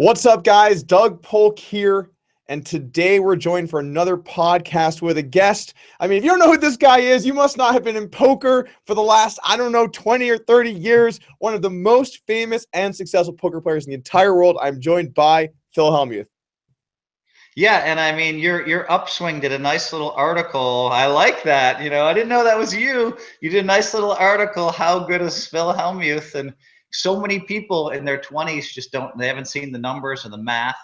What's up, guys? Doug Polk here, and today we're joined for another podcast with a guest. I mean, if you don't know who this guy is, you must not have been in poker for the last, 20 or 30 years. One of the most famous and successful poker players in the entire world. I'm joined by Phil Hellmuth. Yeah, and I mean, your upswing did a nice little article. I like that. I didn't know that was you. You did a nice little article. How good is Phil Hellmuth? And so many people in their 20s just they haven't seen the numbers or the math.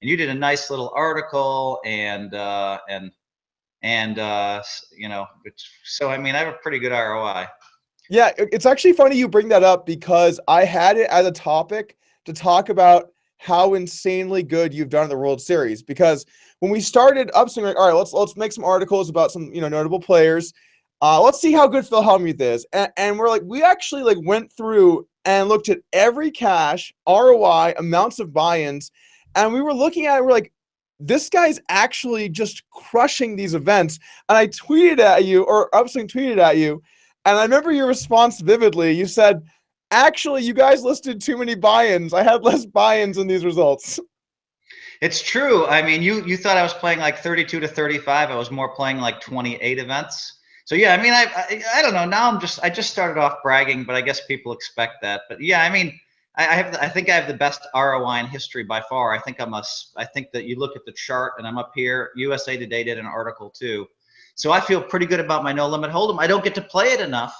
And you did a nice little article, so I mean, I have a pretty good ROI. Yeah, it's actually funny you bring that up because I had it as a topic to talk about how insanely good you've done in the World Series. Because when we started upswing, like, all right, let's make some articles about some notable players. Let's see how good Phil Hellmuth is, and we actually went through and looked at every cash, ROI, amounts of buy-ins, and we were looking at it. We're like, this guy's actually just crushing these events. And I tweeted at you, or Upswing tweeted at you, and I remember your response vividly. You said, actually, you guys listed too many buy-ins. I had less buy-ins in these results. It's true. I mean, you thought I was playing like 32 to 35. I was more playing like 28 events. So yeah, I mean, I don't know. Now I just started off bragging, but I guess people expect that. But yeah, I mean, I think I have the best ROI in history by far. I think that you look at the chart and I'm up here. USA Today did an article too. So I feel pretty good about my no limit hold'em. I don't get to play it enough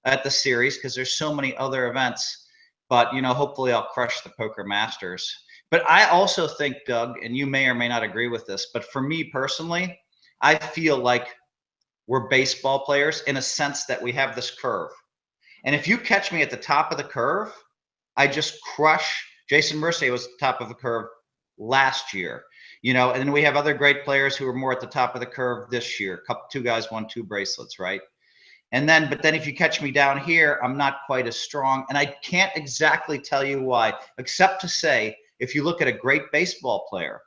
at the series because there's so many other events, but hopefully I'll crush the Poker Masters. But I also think, Doug, and you may or may not agree with this, but for me personally, I feel like we're baseball players in a sense that we have this curve. And if you catch me at the top of the curve, I just crush. Jason Mercier was at the top of the curve last year, and then we have other great players who are more at the top of the curve this year. Two guys won 2 bracelets, right? But then if you catch me down here, I'm not quite as strong. And I can't exactly tell you why, except to say, if you look at a great baseball player,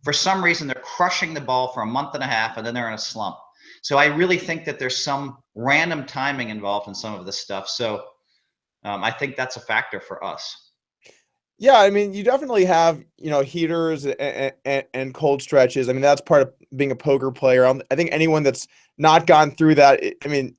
for some reason, they're crushing the ball for a month and a half, and then they're in a slump. So I really think that there's some random timing involved in some of this stuff. So I think that's a factor for us. Yeah, I mean, you definitely have, heaters and cold stretches. I mean, that's part of being a poker player. I think anyone that's not gone through that, I mean,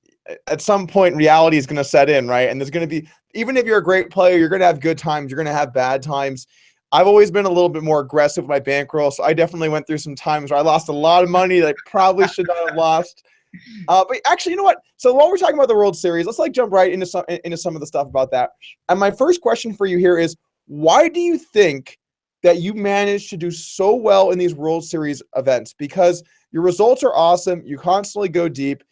at some point, reality is going to set in, right? And there's going to be, even if you're a great player, you're going to have good times, you're going to have bad times. I've always been a little bit more aggressive with my bankroll, so I definitely went through some times where I lost a lot of money that I probably should not have lost. But actually, you know what? So while we're talking about the World Series, let's jump right into some of the stuff about that. And my first question for you here is, why do you think that you managed to do so well in these World Series events? Because your results are awesome. You constantly go deep,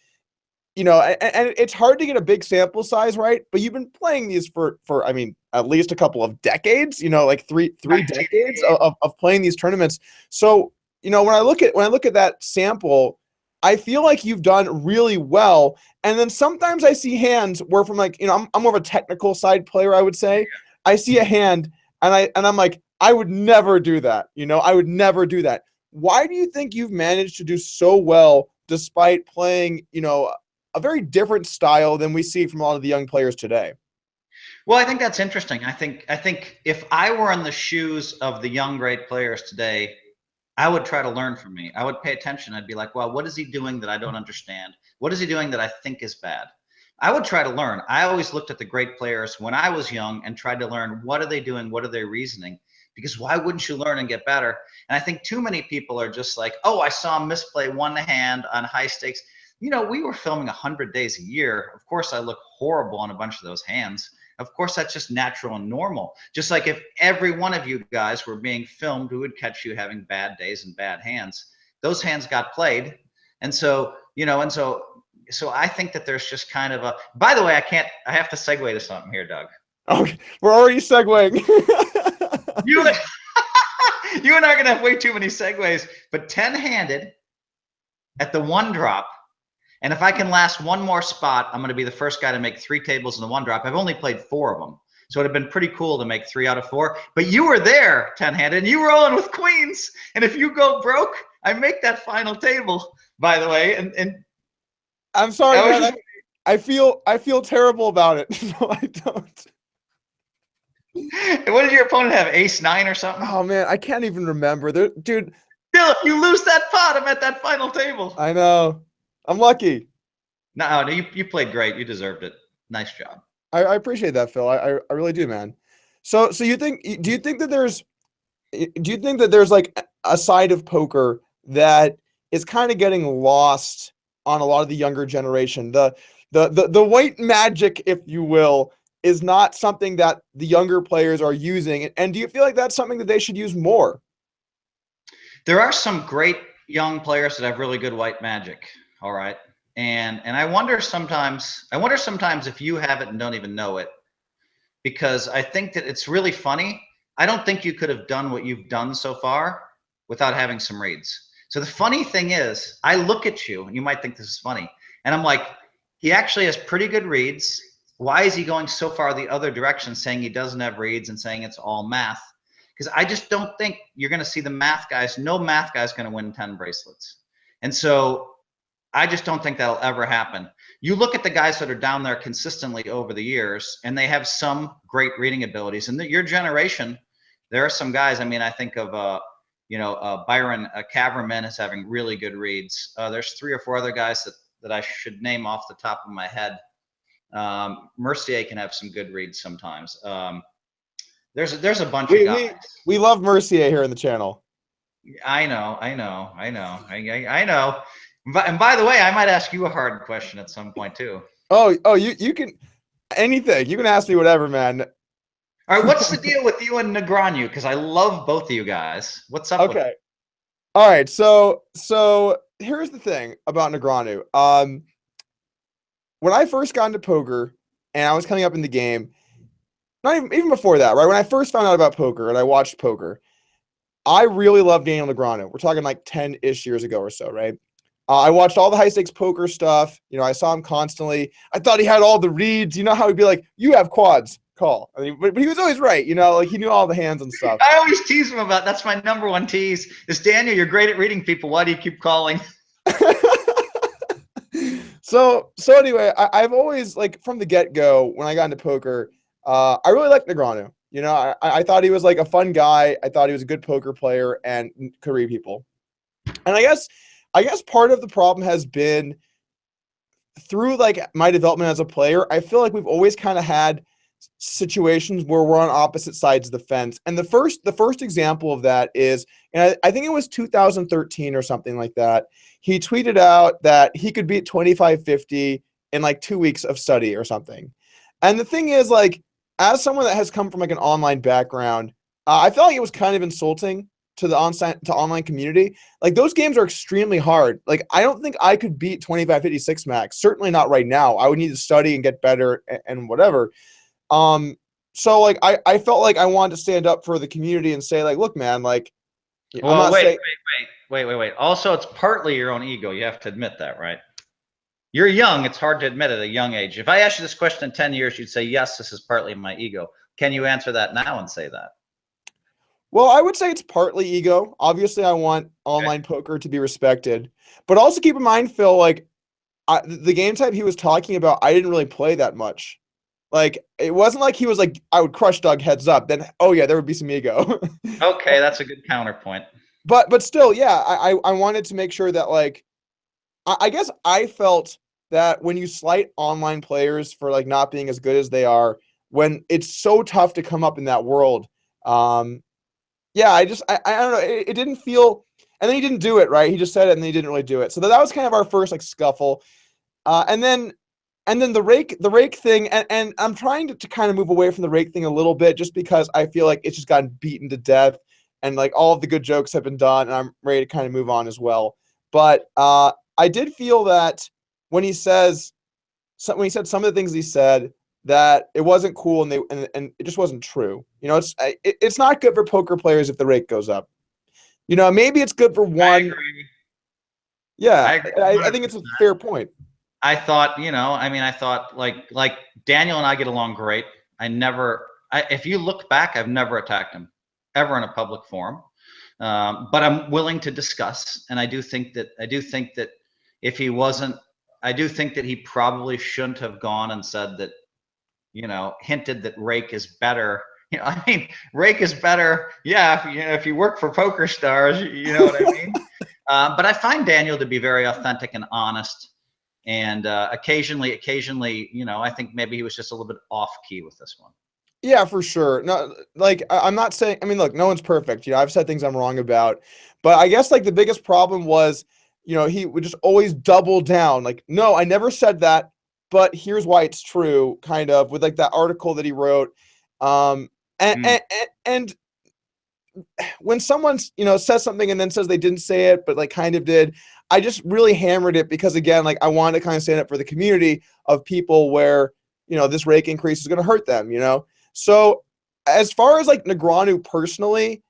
and it's hard to get a big sample size, right? But you've been playing these for I mean, at least a couple of decades, like three decades of playing these tournaments. So, when I look at that sample, I feel like you've done really well. And then sometimes I see hands where from I'm more of a technical side player, I would say. I see a hand and I'm like, I would never do that. I would never do that. Why do you think you've managed to do so well despite playing, a very different style than we see from a lot of the young players today? Well, I think that's interesting. I think if I were in the shoes of the young great players today, I would try to learn from me. I would pay attention. I'd be like, well, what is he doing that I don't understand? What is he doing that I think is bad? I would try to learn. I always looked at the great players when I was young and tried to learn, what are they doing? What are they reasoning? Because why wouldn't you learn and get better? And I think too many people are just like, oh, I saw him misplay one hand on high stakes. We were filming 100 days a year. Of course, I look horrible on a bunch of those hands. Of course, that's just natural and normal. Just like if every one of you guys were being filmed, we would catch you having bad days and bad hands. Those hands got played. And so, so I think that there's just kind of a, by the way, I have to segue to something here, Doug. Okay, we're already segueing. you and I are going to have way too many segues, but 10-handed at the 1 drop. And if I can last one more spot, I'm going to be the first guy to make 3 tables in the 1 drop. I've only played 4 of them. So it'd have been pretty cool to make 3 out of 4. But you were there, 10-handed, and you were rolling with queens. And if you go broke, I make that final table, by the way. And I'm sorry, man. I feel terrible about it. No, I don't. What did your opponent have? Ace-9 or something? Oh man, I can't even remember. Dude, Bill, if you lose that pot, I'm at that final table. I know. I'm lucky. No, you played great. You deserved it. Nice job. I appreciate that, Phil. I really do, man. So do you think that there's like a side of poker that is kind of getting lost on a lot of the younger generation? The white magic, if you will, is not something that the younger players are using. And do you feel like that's something that they should use more? There are some great young players that have really good white magic. All right. And I wonder sometimes if you have it and don't even know it, because I think that it's really funny. I don't think you could have done what you've done so far without having some reads. So the funny thing is, I look at you and you might think this is funny, and I'm like, he actually has pretty good reads. Why is he going so far the other direction, saying he doesn't have reads and saying it's all math? Because I just don't think you're going to see the math guys. No math guy's going to win 10 bracelets. And so I just don't think that'll ever happen. You look at the guys that are down there consistently over the years, and they have some great reading abilities. And your generation, there are some guys. I mean, I think of Byron Caverman is having really good reads. There's 3 or 4 other guys that I should name off the top of my head. Mercier can have some good reads sometimes. There's a bunch of guys. We love Mercier here in the channel. I know. And by the way, I might ask you a hard question at some point too. Oh, you can anything. You can ask me whatever, man. All right, what's the deal with you and Negreanu? Because I love both of you guys. What's up? Okay. All right. So here's the thing about Negreanu. When I first got into poker and I was coming up in the game, not even before that, right? When I first found out about poker and I watched poker, I really loved Daniel Negreanu. We're talking like 10-ish years ago or so, right? I watched all the high stakes poker stuff. You know, I saw him constantly. I thought he had all the reads. You know how he'd be like, "You have quads, call." I mean, but he was always right. You know, like he knew all the hands and stuff. I always tease him about that's my #1 tease. Is Daniel, you're great at reading people. Why do you keep calling? So anyway, I've always, like, from the get-go when I got into poker, I really liked Negreanu. You know, I thought he was like a fun guy. I thought he was a good poker player and could read people. And I guess part of the problem has been through like my development as a player. I feel like we've always kind of had situations where we're on opposite sides of the fence. And the first example of that is, and I think it was 2013 or something like that. He tweeted out that he could beat 2550 in like 2 weeks of study or something. And the thing is, like, as someone that has come from like an online background, I felt like it was kind of insulting to the online community. Like, those games are extremely hard. Like, I don't think I could beat 2556 max. Certainly not right now. I would need to study and get better and whatever. So like I felt like I wanted to stand up for the community and say, like, look, man, like, well, wait. Also, it's partly your own ego. You have to admit that, right? You're young. It's hard to admit at a young age. If I asked you this question in 10 years, you'd say, yes, this is partly my ego. Can you answer that now and say that? Well, I would say it's partly ego. Obviously, I want online poker to be respected, but also keep in mind, Phil, like, the game type he was talking about, I didn't really play that much. Like, it wasn't like he was like, I would crush Doug heads up. Then, oh yeah, there would be some ego. Okay, that's a good counterpoint. But still, yeah, I wanted to make sure that, like, I guess I felt that when you slight online players for like not being as good as they are, when it's so tough to come up in that world, yeah, I don't know, it didn't feel, and then he didn't do it, right? He just said it and then he didn't really do it. So that was kind of our first like scuffle, and then the rake thing, and I'm trying to kind of move away from the rake thing a little bit, just because I feel like it's just gotten beaten to death, and like all of the good jokes have been done, and I'm ready to kind of move on as well. But I did feel that when he said some of the things he said, that it wasn't cool, and it just wasn't true. You know, it's not good for poker players if the rake goes up. You know, maybe it's good for one. I agree. Yeah, I think it's a fair point. I thought, I thought like Daniel and I get along great. If you look back, I've never attacked him ever in a public forum. But I'm willing to discuss, and I do think that if he wasn't, I do think that he probably shouldn't have gone and said that, hinted that rake is better You know, I mean, rake is better. Yeah, if you work for Poker Stars, you know what I mean. But I find Daniel to be very authentic and honest, and occasionally, you know, I think maybe he was just a little bit off key with this one. Yeah, for sure. No, like I'm not saying. I mean, look, no one's perfect. You know, I've said things I'm wrong about, but I guess like the biggest problem was, you know, he would just always double down. Like, no, I never said that, but here's why it's true. Kind of with like that article that he wrote, um, and when someone's, you know, says something and then says they didn't say it but like kind of did, I just really hammered it because again, like I want to kind of stand up for the community of people where, you know, this rake increase is going to hurt them, you know. So as far as like Negreanu personally,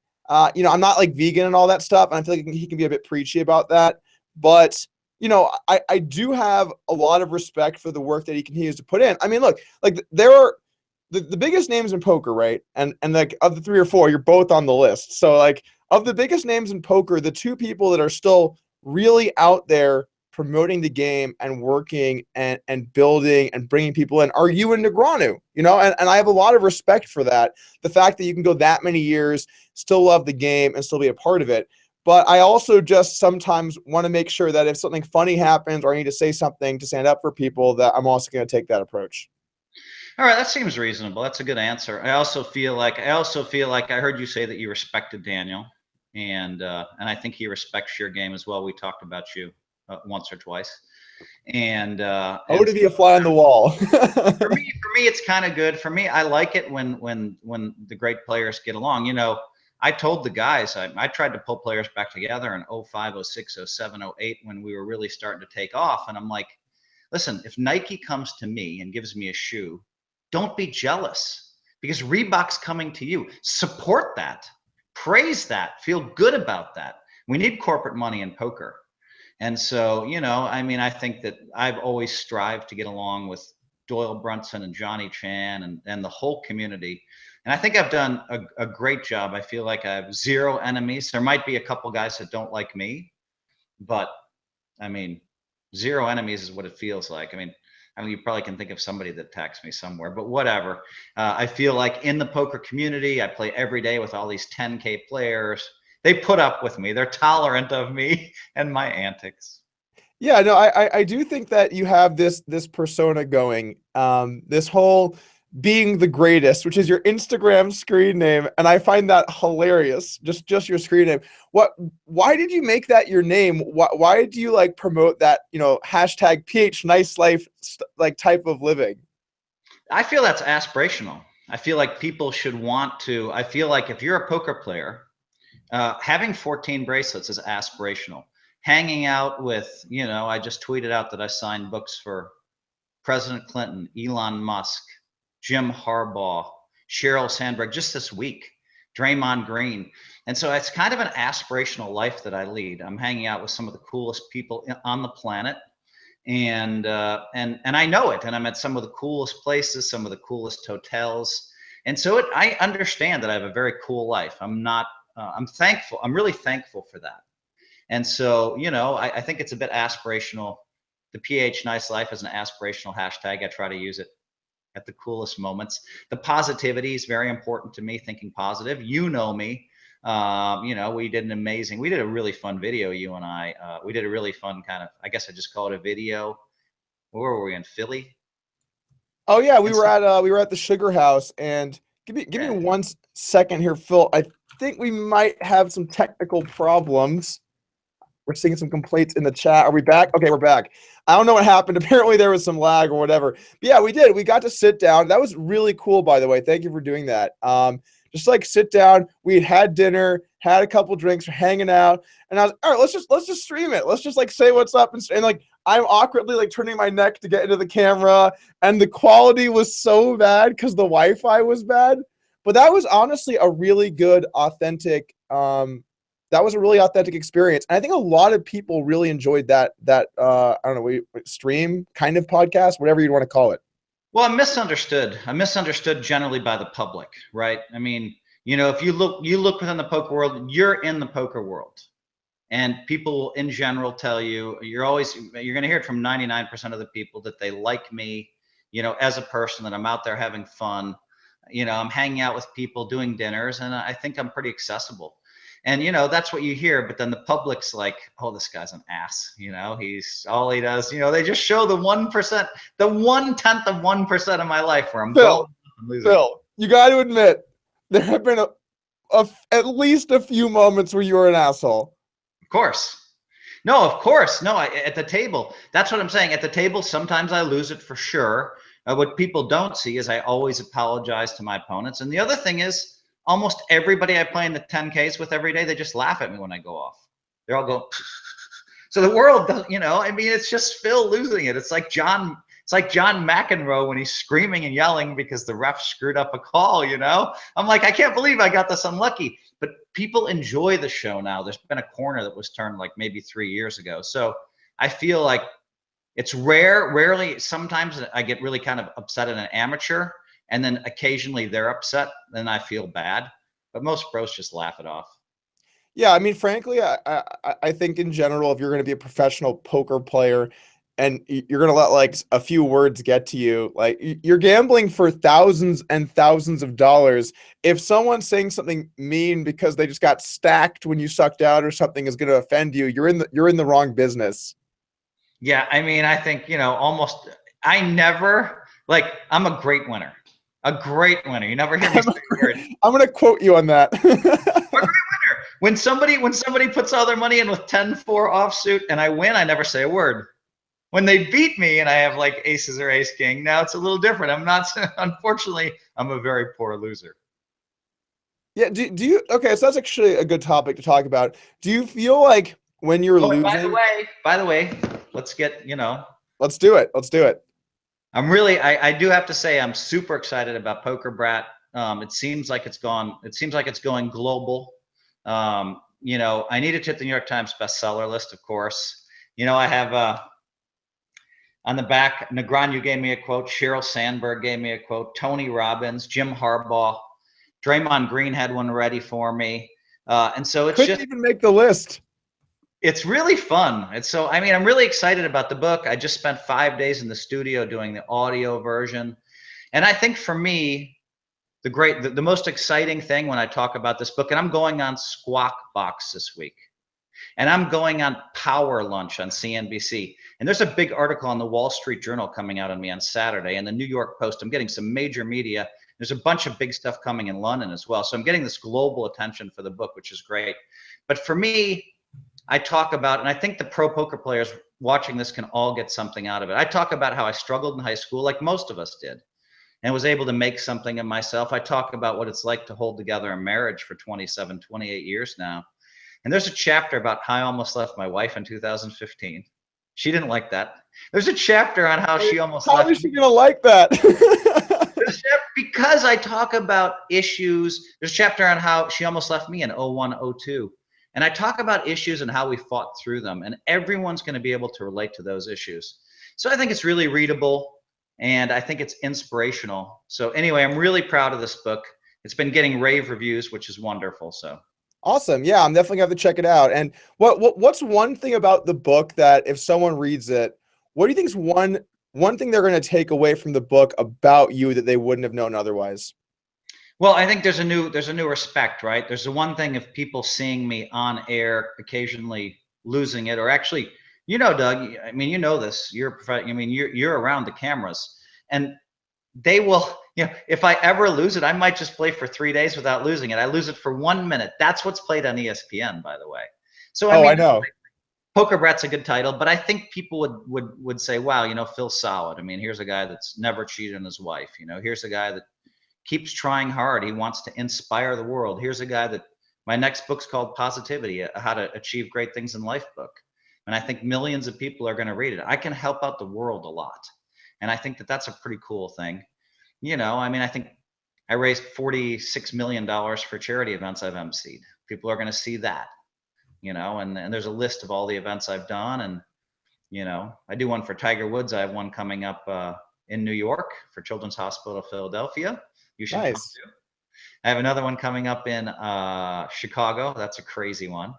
you know, I'm not like vegan and all that stuff, and I feel like he can be a bit preachy about that, but you know, I do have a lot of respect for the work that he continues to put in. I mean, look, like there are the biggest names in poker, right? And like of the 3 or 4, you're both on the list. So like of the biggest names in poker, the 2 people that are still really out there promoting the game and working and building and bringing people in are you and Negreanu, you know, and I have a lot of respect for that. The fact that you can go that many years, still love the game and still be a part of it. But I also just sometimes want to make sure that if something funny happens or I need to say something to stand up for people, that I'm also going to take that approach. All right, that seems reasonable. That's a good answer. I also feel like I heard you say that you respected Daniel, and I think he respects your game as well. We talked about you once or twice, Oh, and to be a fly on the wall. for me, it's kind of good. For me, I like it when the great players get along. You know, I told the guys I tried to pull players back together in 05, 06, 07, 08 when we were really starting to take off, and I'm like, listen, if Nike comes to me and gives me a shoe, don't be jealous because Reebok's coming to you. Support that, praise that, feel good about that. We need corporate money in poker. And so, you know, I mean, I think that I've always strived to get along with Doyle Brunson and Johnny Chan and the whole community. And I think I've done a great job. I feel like I have 0 enemies. There might be a couple guys that don't like me, but I mean, 0 enemies is what it feels like. I mean, you probably can think of somebody that attacks me somewhere, but whatever. I feel like in the poker community, I play every day with all these 10K players. They put up with me. They're tolerant of me and my antics. Yeah, no, I do think that you have this persona going, this whole being the greatest, which is your Instagram screen name, and I find that hilarious. Just your screen name. Why did you make that your name? Why do you like promote that, you know, hashtag PH nice life like type of living? I feel that's aspirational. I feel like people should want to. I feel like if you're a poker player, having 14 bracelets is aspirational. Hanging out with, you know, I just tweeted out that I signed books for President Clinton, Elon Musk, Jim Harbaugh, Sheryl Sandberg just this week, Draymond Green. And so it's kind of an aspirational life that I lead. I'm hanging out with some of the coolest people on the planet. And I know it. And I'm at some of the coolest places, some of the coolest hotels. And so I understand that I have a very cool life. I'm thankful. I'm really thankful for that. And so, you know, I think it's a bit aspirational. The PH Nice Life is an aspirational hashtag. I try to use it at the coolest moments. The positivity is very important to me, thinking positive. You know me. You know, we did a really fun video, you and I. We did a really fun kind of, I guess I just call it a video. Where were we, in Philly? Oh yeah, And so, we were at the Sugar House, and give me yeah. 1 second here, Phil. I think we might have some technical problems. We're seeing some complaints in the chat. Are we back? Okay, we're back. I don't know what happened. Apparently there was some lag or whatever. But yeah, we did. We got to sit down. That was really cool, by the way. Thank you for doing that. Just like sit down. We had dinner, had a couple drinks, hanging out, and I was all right. Let's just stream it. Let's just like say what's up and like I'm awkwardly like turning my neck to get into the camera, and the quality was so bad because the Wi-Fi was bad. But that was honestly a really good, authentic that was a really authentic experience. And I think a lot of people really enjoyed that I don't know, stream kind of podcast, whatever you want to call it. Well, I'm misunderstood. I'm misunderstood generally by the public, right? I mean, you know, if you look within the poker world, you're in the poker world. And people in general tell you, you're going to hear it from 99% of the people that they like me, you know, as a person, that I'm out there having fun. You know, I'm hanging out with people, doing dinners, and I think I'm pretty accessible. And, you know, that's what you hear. But then the public's like, oh, this guy's an ass. You know, he's all he does. You know, they just show the 1%, the 1/10 of 1% of my life where I'm going and losing. Phil, you got to admit, there have been at least a few moments where you were an asshole. Of course. No, of course. No, at the table. That's what I'm saying. At the table, sometimes I lose it for sure. What people don't see is I always apologize to my opponents. And the other thing is, almost everybody I play in the 10Ks with every day, they just laugh at me when I go off. They're all go. So the world, you know, I mean, it's just Phil losing it. It's like John McEnroe when he's screaming and yelling because the ref screwed up a call, you know? I'm like, I can't believe I got this unlucky. But people enjoy the show now. There's been a corner that was turned like maybe 3 years ago. So I feel like it's rarely, sometimes I get really kind of upset at an amateur, and then occasionally they're upset, then I feel bad. But most pros just laugh it off. Yeah, I mean, frankly, I think in general, if you're going to be a professional poker player and you're going to let like a few words get to you, like you're gambling for thousands and thousands of dollars. If someone's saying something mean because they just got stacked when you sucked out or something is going to offend you, you're in the wrong business. Yeah, I mean, I think, you know, almost, I never, like, I'm a great winner. A great winner. You never hear me say a word. I'm going to quote you on that. A great winner. When somebody puts all their money in with 10-4 offsuit and I win, I never say a word. When they beat me and I have like aces or ace king, now it's a little different. I'm not, unfortunately, I'm a very poor loser. Yeah, do you okay, so that's actually a good topic to talk about. Do you feel like when you're Oh, and losing, by the way, let's get, you know, let's do it. Let's do it. I'm really, I do have to say, I'm super excited about Poker Brat. It seems like it's going global. You know, I needed to hit the New York Times bestseller list, of course. You know, I have on the back, Negreanu gave me a quote, Sheryl Sandberg gave me a quote, Tony Robbins, Jim Harbaugh, Draymond Green had one ready for me. And so it's Couldn't even make the list. It's really fun. It's so, I mean, I'm really excited about the book. I just spent 5 days in the studio doing the audio version. And I think for me, the most exciting thing when I talk about this book, and I'm going on Squawk Box this week, and I'm going on Power Lunch on CNBC. And there's a big article on the Wall Street Journal coming out on me on Saturday, and the New York Post. I'm getting some major media. There's a bunch of big stuff coming in London as well. So I'm getting this global attention for the book, which is great. But for me, I talk about, and I think the pro poker players watching this can all get something out of it. I talk about how I struggled in high school, like most of us did, and was able to make something of myself. I talk about what it's like to hold together a marriage for 27, 28 years now. And there's a chapter about how I almost left my wife in 2015. She didn't like that. There's a chapter on how she almost left. How is she gonna like that? Because I talk about issues. There's a chapter on how she almost left me in 01, 02. And I talk about issues and how we fought through them. And everyone's going to be able to relate to those issues. So I think it's really readable, and I think it's inspirational. So anyway, I'm really proud of this book. It's been getting rave reviews, which is wonderful. So Awesome. Yeah, I'm definitely gonna have to check it out. And what's one thing about the book that if someone reads it, what do you think is one thing they're gonna take away from the book about you that they wouldn't have known otherwise? well, I think there's a new respect, right? There's the one thing of people seeing me on air, occasionally losing it, or actually, you know, Doug, I mean, you know this, I mean, you're around the cameras, and they will, you know, if I ever lose it, I might just play for 3 days without losing it. I lose it for 1 minute. That's what's played on ESPN, by the way. So I I mean, know. Poker Brat's a good title, but I think people would say, wow, you know, Phil's solid. I mean, here's a guy that's never cheated on his wife. You know, here's a guy that keeps trying hard. He wants to inspire the world. Here's a guy that, my next book's called Positivity, How to Achieve Great Things in Life book. And I think millions of people are going to read it. I can help out the world a lot. And I think that that's a pretty cool thing. You know, I mean, I think I raised $46 million for charity events I've emceed. People are going to see that, you know, and there's a list of all the events I've done. And, you know, I do one for Tiger Woods. I have one coming up in New York for Children's Hospital of Philadelphia. You should come Nice. too. I have another one coming up in Chicago. That's a crazy one.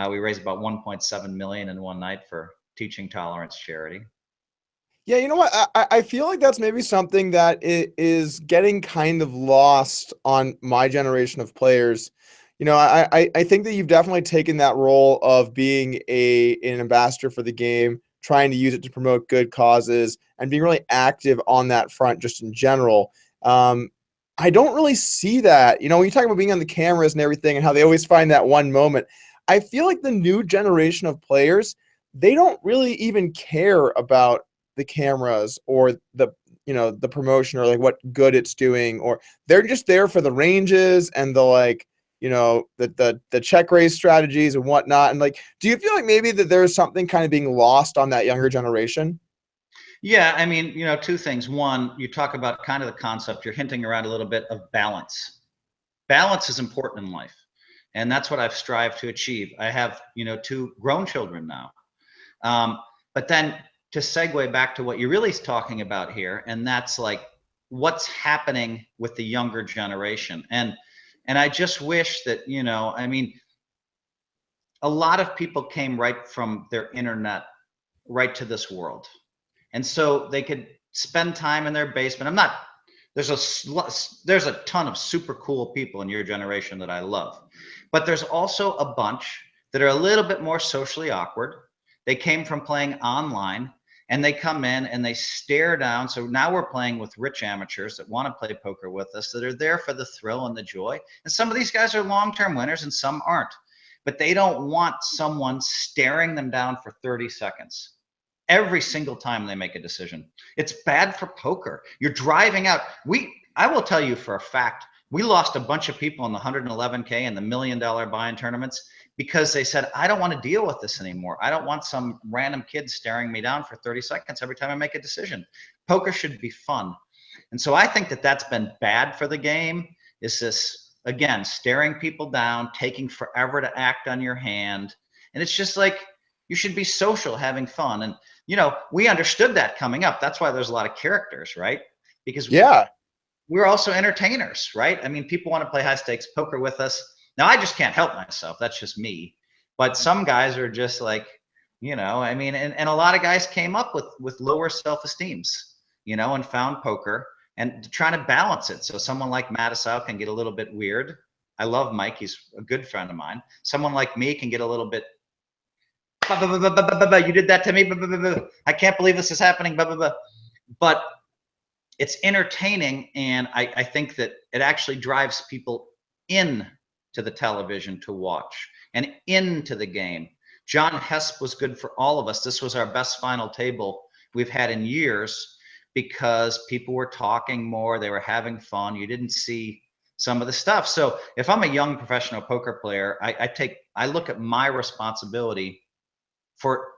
We raised about 1.7 million in one night for Teaching Tolerance charity. Yeah, you know what? I feel like that's maybe something that is getting kind of lost on my generation of players. You know, I think that you've definitely taken that role of being an ambassador for the game, trying to use it to promote good causes, and being really active on that front just in general. Um, I don't really see that. You know, when you talk about being on the cameras and everything and how they always find that one moment, I feel like the new generation of players, they don't really even care about the cameras or the promotion or like what good it's doing, or they're just there for the ranges and the like, the check raise strategies and whatnot. And like, do you feel like maybe that there's something kind of being lost on that younger generation? Yeah, I mean, two things. One, you talk about kind of the concept, you're hinting around a little bit of balance. Balance is important in life. And that's what I've strived to achieve. I have, two grown children now. Um, but then to segue back to what you're really talking about here, and that's like what's happening with the younger generation. And I just wish that, I mean, a lot of people came right from their internet right to this world. And so they could spend time in their basement. I'm not there's a ton of super cool people in your generation that I love. But there's also a bunch that are a little bit more socially awkward. They came from playing online and they come in and they stare down. So now we're playing with rich amateurs that want to play poker with us, that are there for the thrill and the joy. And some of these guys are long-term winners and some aren't. But they don't want someone staring them down for 30 seconds every single time they make a decision. It's bad for poker. You're driving out. I will tell you for a fact, we lost a bunch of people in the 111K and the $1 million buy-in tournaments because they said, I don't want to deal with this anymore. I don't want some random kid staring me down for 30 seconds every time I make a decision. Poker should be fun. And so I think that that's been bad for the game, is this, again, staring people down, taking forever to act on your hand. And it's just like, you should be social, having fun. And, we understood that coming up. That's why there's a lot of characters, right? Because Yeah. we're also entertainers, right? I mean, people want to play high stakes poker with us. Now, I just can't help myself. That's just me. But some guys are just like, I mean, and a lot of guys came up with lower self-esteems, and found poker and trying to balance it. So someone like Mattisau can get a little bit weird. I love Mike. He's a good friend of mine. Someone like me can get a little bit, you did that to me. I can't believe this is happening. But it's entertaining, and I think that it actually drives people in to the television to watch and into the game. John Hesp was good for all of us. This was our best final table we've had in years because people were talking more. They were having fun. You didn't see some of the stuff. So if I'm a young professional poker player, I look at my responsibility for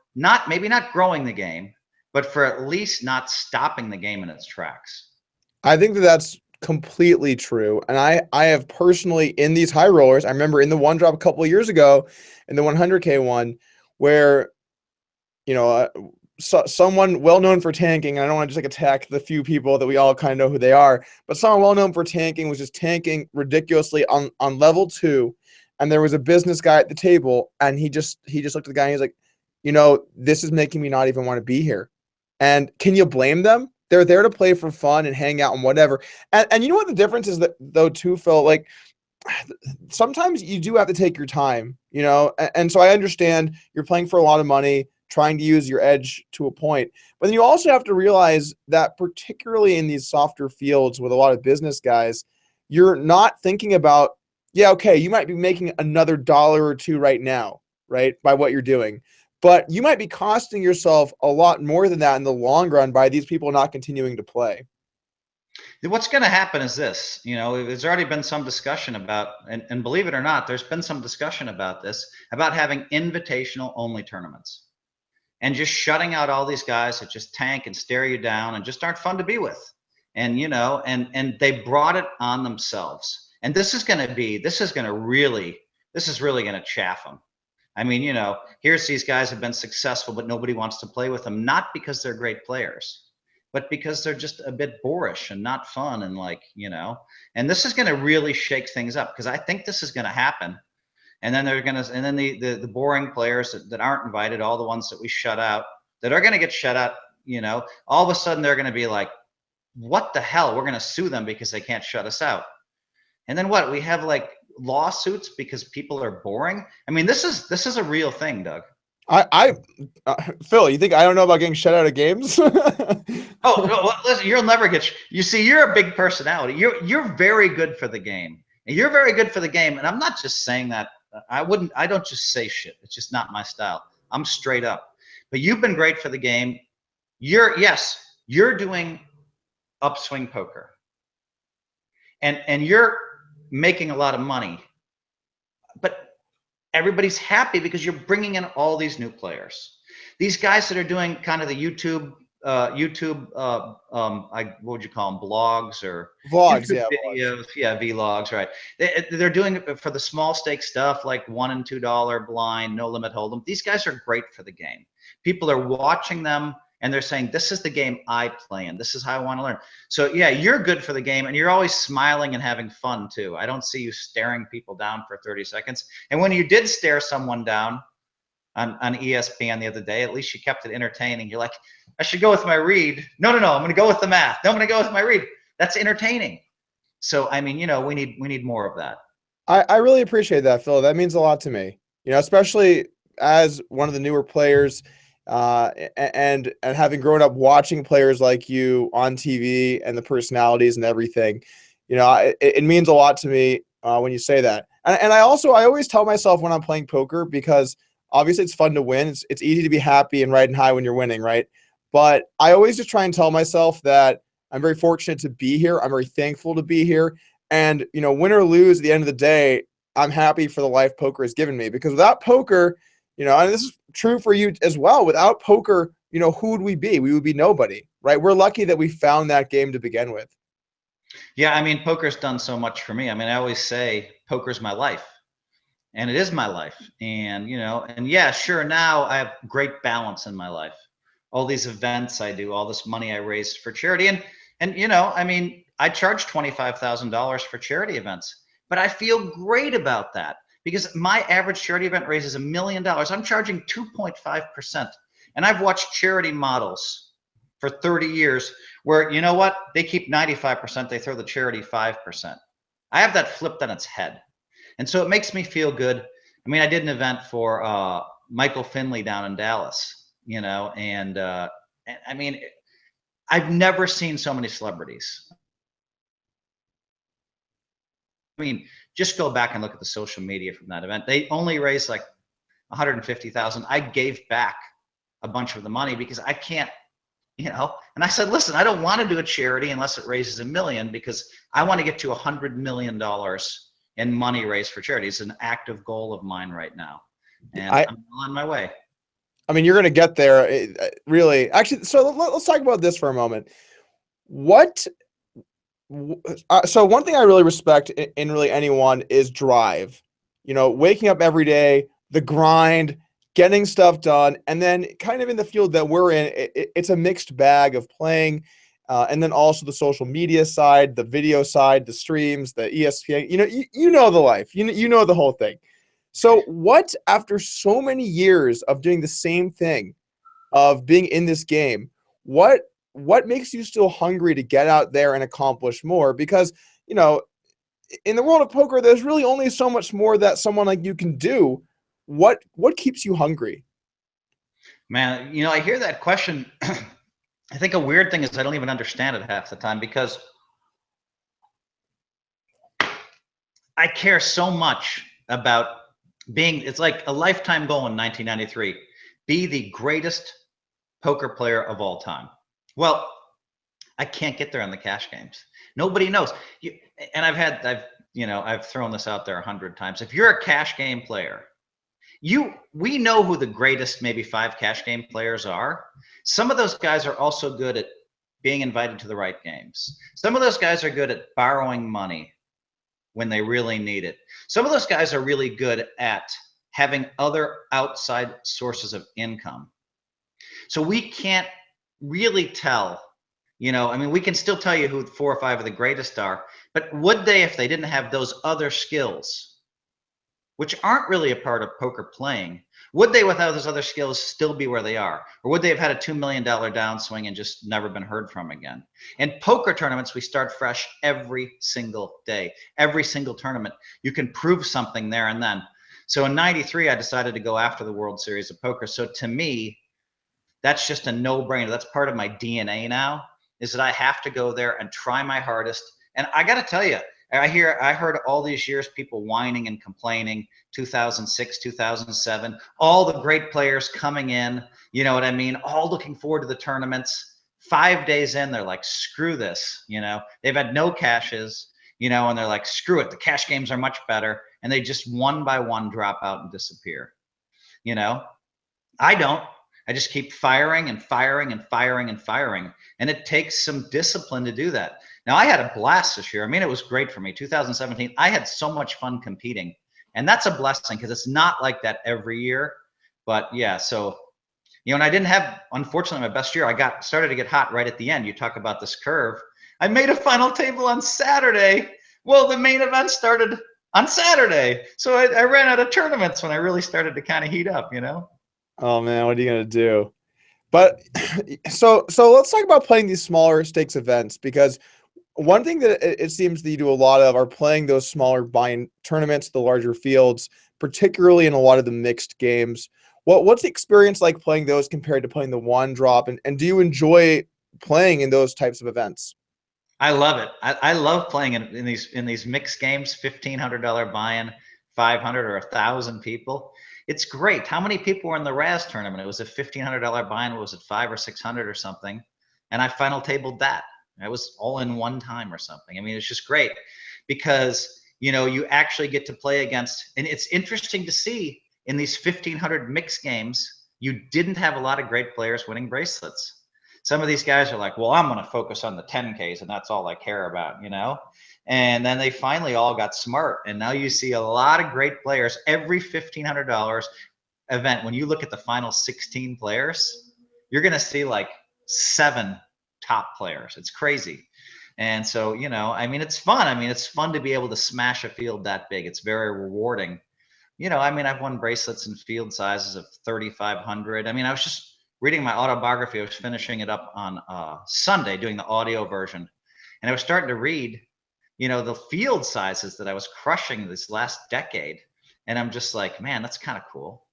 maybe not growing the game, but for at least not stopping the game in its tracks. I think that that's completely true. And I have personally, in these high rollers, I remember in the one drop a couple of years ago in the 100K one, where, someone well known for tanking, and I don't want to just like attack the few people that we all kind of know who they are, but someone well known for tanking was just tanking ridiculously on level 2. And there was a business guy at the table, and he just looked at the guy and he's like, this is making me not even want to be here. And can you blame them? They're there to play for fun and hang out and whatever. And you know what the difference is, that though too, Phil, like sometimes you do have to take your time, and so I understand you're playing for a lot of money, trying to use your edge to a point. But then you also have to realize that particularly in these softer fields with a lot of business guys, you're not thinking about, yeah, okay, you might be making another dollar or two right now, right, by what you're doing. But you might be costing yourself a lot more than that in the long run by these people not continuing to play. What's going to happen is this, there's already been some discussion about, and believe it or not, there's been some discussion about this, about having invitational only tournaments and just shutting out all these guys that just tank and stare you down and just aren't fun to be with. And, and they brought it on themselves. And this is really going to chaff them. I mean, here's these guys have been successful, but nobody wants to play with them, not because they're great players, but because they're just a bit boorish and not fun. And like, and this is going to really shake things up, because I think this is going to happen. And then the boring players that aren't invited, all the ones that we shut out, that are going to get shut out you know, all of a sudden they're going to be like, what the hell? We're going to sue them because they can't shut us out. And then what? We have like lawsuits because people are boring. I mean, this is a real thing, Doug. Phil, you think I don't know about getting shut out of games? Oh, no, well, listen, you'll never get. You see, you're a big personality. You're very good for the game, and you're very good for the game. And I'm not just saying that. I don't just say shit. It's just not my style. I'm straight up. But you've been great for the game. You're doing upswing poker, and you're making a lot of money. But everybody's happy because you're bringing in all these new players. These guys that are doing kind of the YouTube, what would you call them, blogs or Vlogs, YouTube yeah, videos, vlogs. yeah, vlogs, right? They're doing it for the small stake stuff like $1 and $2 blind, no limit hold'em. These guys are great for the game. People are watching them and they're saying, this is the game I play in. This is how I want to learn. So yeah, you're good for the game and you're always smiling and having fun too. I don't see you staring people down for 30 seconds. And when you did stare someone down on ESPN the other day, at least you kept it entertaining. You're like, I should go with my read. No, I'm going to go with the math. No, I'm going to go with my read. That's entertaining. So, I mean, you know, we need more of that. I really appreciate that, Phil. That means a lot to me. You know, especially as one of the newer players, and having grown up watching players like you on TV and the personalities and everything. You know, it means a lot to me when you say that. And I always tell myself when I'm playing poker, because obviously it's fun to win. It's easy to be happy and riding high when you're winning, right? But I always just try and tell myself that I'm very fortunate to be here. I'm very thankful to be here. And, you know, win or lose, at the end of the day, I'm happy for the life poker has given me, because without poker, you know, and this is true for you as well, without poker, you know, who would we be? We would be nobody, right? We're lucky that we found that game to begin with. Yeah, I mean, poker's done so much for me. I mean, I always say poker's my life. And it is my life. And, you know, and yeah, sure, now I have great balance in my life. All these events I do, all this money I raise for charity. And you know, I mean, I charge $25,000 for charity events, but I feel great about that because my average charity event raises $1 million. I'm charging 2.5%. And I've watched charity models for 30 years where, you know what, they keep 95%, they throw the charity 5%. I have that flipped on its head. And so it makes me feel good. I mean, I did an event for Michael Finley down in Dallas, you know, and I mean, I've never seen so many celebrities. I mean, just go back and look at the social media from that event. They only raised like 150,000. I gave back a bunch of the money because I can't, you know, and I said, listen, I don't want to do a charity unless it raises $1 million, because I want to get to $100 million in money raised for charity. It's an active goal of mine right now, and I'm on my way. I mean, you're going to get there, really. Actually, so let's talk about this for a moment. So one thing I really respect in really anyone is drive. You know, waking up every day, the grind, getting stuff done, and then kind of in the field that we're in, it's a mixed bag of playing, and then also the social media side, the video side, the streams, the ESPN. You know, you know the life. You know the whole thing. So what, after so many years of doing the same thing, of being in this game, what makes you still hungry to get out there and accomplish more? Because, you know, in the world of poker, there's really only so much more that someone like you can do. What keeps you hungry? Man, you know, I hear that question. I think a weird thing is I don't even understand it half the time, because I care so much about being, it's like a lifetime goal in 1993, be the greatest poker player of all time. Well, I can't get there on the cash games. Nobody knows. And I've thrown this out there 100 times. If you're a cash game player, we know who the greatest maybe 5 cash game players are. Some of those guys are also good at being invited to the right games. Some of those guys are good at borrowing money when they really need it. Some of those guys are really good at having other outside sources of income. So we can't really tell, you know, I mean, we can still tell you who 4 or 5 of the greatest are, but would they if they didn't have those other skills? which aren't really a part of poker playing, would they, without those other skills, still be where they are? Or would they have had a $2 million downswing and just never been heard from again? In poker tournaments, we start fresh every single day, every single tournament. You can prove something there and then. So in '93, I decided to go after the World Series of Poker. So to me, that's just a no-brainer. That's part of my DNA now, is that I have to go there and try my hardest. And I got to tell you, I heard all these years people whining and complaining, 2006, 2007, all the great players coming in, you know what I mean, all looking forward to the tournaments. 5 days in, they're like, screw this, you know, they've had no cashes, you know, and they're like, screw it, the cash games are much better. And they just one by one drop out and disappear. You know, I don't. I just keep firing and firing and firing and firing. And it takes some discipline to do that. Now, I had a blast this year. I mean, it was great for me. 2017, I had so much fun competing. And that's a blessing because it's not like that every year. But yeah, so, you know, and I didn't have, unfortunately, my best year. I started to get hot right at the end. You talk about this curve. I made a final table on Saturday. Well, the main event started on Saturday. So I ran out of tournaments when I really started to kind of heat up, you know? Oh man, what are you gonna do? But so let's talk about playing these smaller stakes events, because one thing that it seems that you do a lot of are playing those smaller buy-in tournaments, the larger fields, particularly in a lot of the mixed games. What's the experience like playing those compared to playing the one drop? And do you enjoy playing in those types of events? I love it. I love playing in these mixed games, $1,500 buy-in, 500 or 1,000 people. It's great. How many people were in the Raz tournament? It was a $1,500 buy-in. Was it 500 or 600 or something? And I final tabled that. I was all in one time or something. I mean, it's just great because, you know, you actually get to play against, and it's interesting to see in these 1,500 mixed games, you didn't have a lot of great players winning bracelets. Some of these guys are like, well, I'm going to focus on the 10Ks and that's all I care about, you know? And then they finally all got smart. And now you see a lot of great players every $1,500 event. When you look at the final 16 players, you're going to see like 7 top players. It's crazy. And so, you know, I mean, it's fun. I mean, it's fun to be able to smash a field that big. It's very rewarding. You know, I mean, I've won bracelets in field sizes of 3,500. I mean, I was just reading my autobiography. I was finishing it up on Sunday, doing the audio version. And I was starting to read, you know, the field sizes that I was crushing this last decade. And I'm just like, man, that's kind of cool.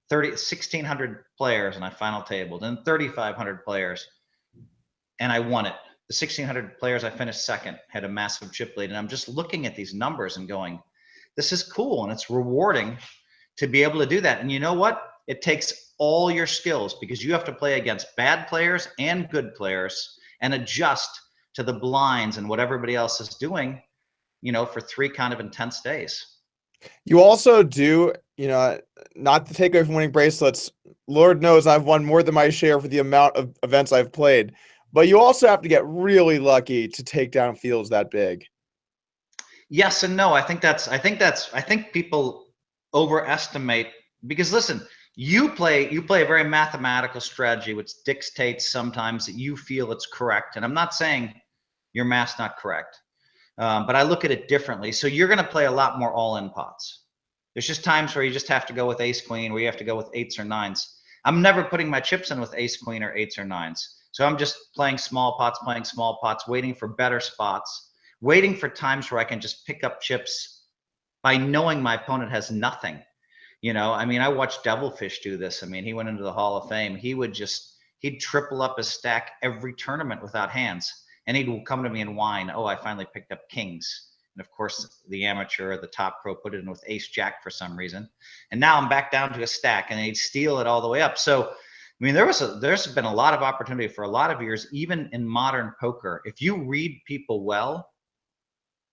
1,600 players and I final tabled, and 3,500 players and I won it. The 1,600 players I finished second, had a massive chip lead. And I'm just looking at these numbers and going, this is cool. And it's rewarding to be able to do that. And you know what? It takes all your skills because you have to play against bad players and good players and adjust to the blinds and what everybody else is doing, you know, for 3 kind of intense days. You also do, you know, not to take away from winning bracelets, Lord knows I've won more than my share for the amount of events I've played, but you also have to get really lucky to take down fields that big. Yes and no. I think people overestimate, because listen, you play a very mathematical strategy, which dictates sometimes that you feel it's correct. And I'm not saying your math's not correct, but I look at it differently. So you're going to play a lot more all-in pots. There's just times where you just have to go with ace queen, where you have to go with 8s or 9s. I'm never putting my chips in with ace queen or 8s or 9s. So I'm just playing small pots, waiting for better spots, waiting for times where I can just pick up chips by knowing my opponent has nothing. You know, I mean, I watched Devilfish do this. I mean, he went into the Hall of Fame. He'd triple up his stack every tournament without hands. And he'd come to me and whine, oh, I finally picked up kings. And of course, the amateur, the top pro, put it in with ace jack for some reason. And now I'm back down to a stack, and he'd steal it all the way up. So, I mean, there's been a lot of opportunity for a lot of years, even in modern poker. If you read people well,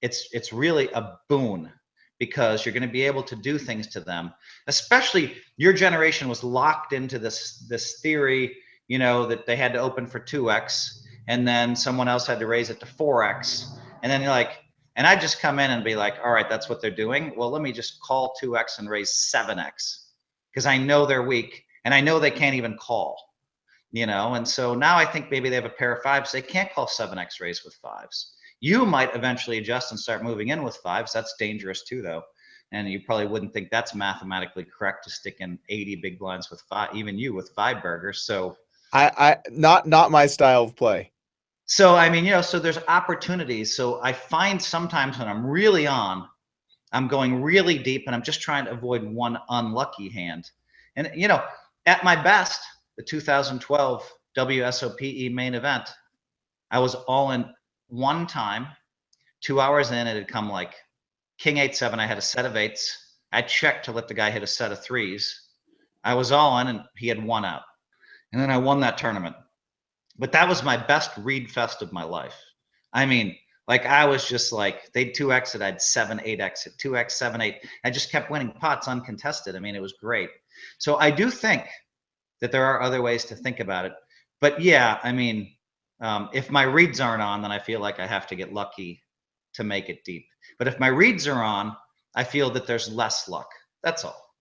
it's really a boon, because you're going to be able to do things to them. Especially your generation was locked into this theory, you know, that they had to open for 2x, and then someone else had to raise it to 4x, and then you're like, and I just come in and be like, all right, that's what they're doing. Well, let me just call 2x and raise 7x, because I know they're weak and I know they can't even call, you know. And so now I think maybe they have a pair of 5s. They can't call 7x raise with 5s. You might eventually adjust and start moving in with 5s. That's dangerous too, though. And you probably wouldn't think that's mathematically correct to stick in 80 big blinds with 5, even you with 5 burgers. So I not my style of play. so I mean, so there's opportunities. So I find sometimes when I'm really on, I'm going really deep and I'm just trying to avoid one unlucky hand. And at my best, the 2012 WSOP main event, I was all in one time. 2 hours in, it had come like king 8-7. I had a set of 8s. I checked to let the guy hit a set of 3s. I was all in and he had 1 out. And then I won that tournament. But that was my best read fest of my life. I mean, like I was just like, they'd 2x it, I'd 7, 8x it, 2x, 7, 8. I just kept winning pots uncontested. I mean, it was great. So I do think that there are other ways to think about it. But yeah, I mean, if my reads aren't on, then I feel like I have to get lucky to make it deep. But if my reads are on, I feel that there's less luck. That's all.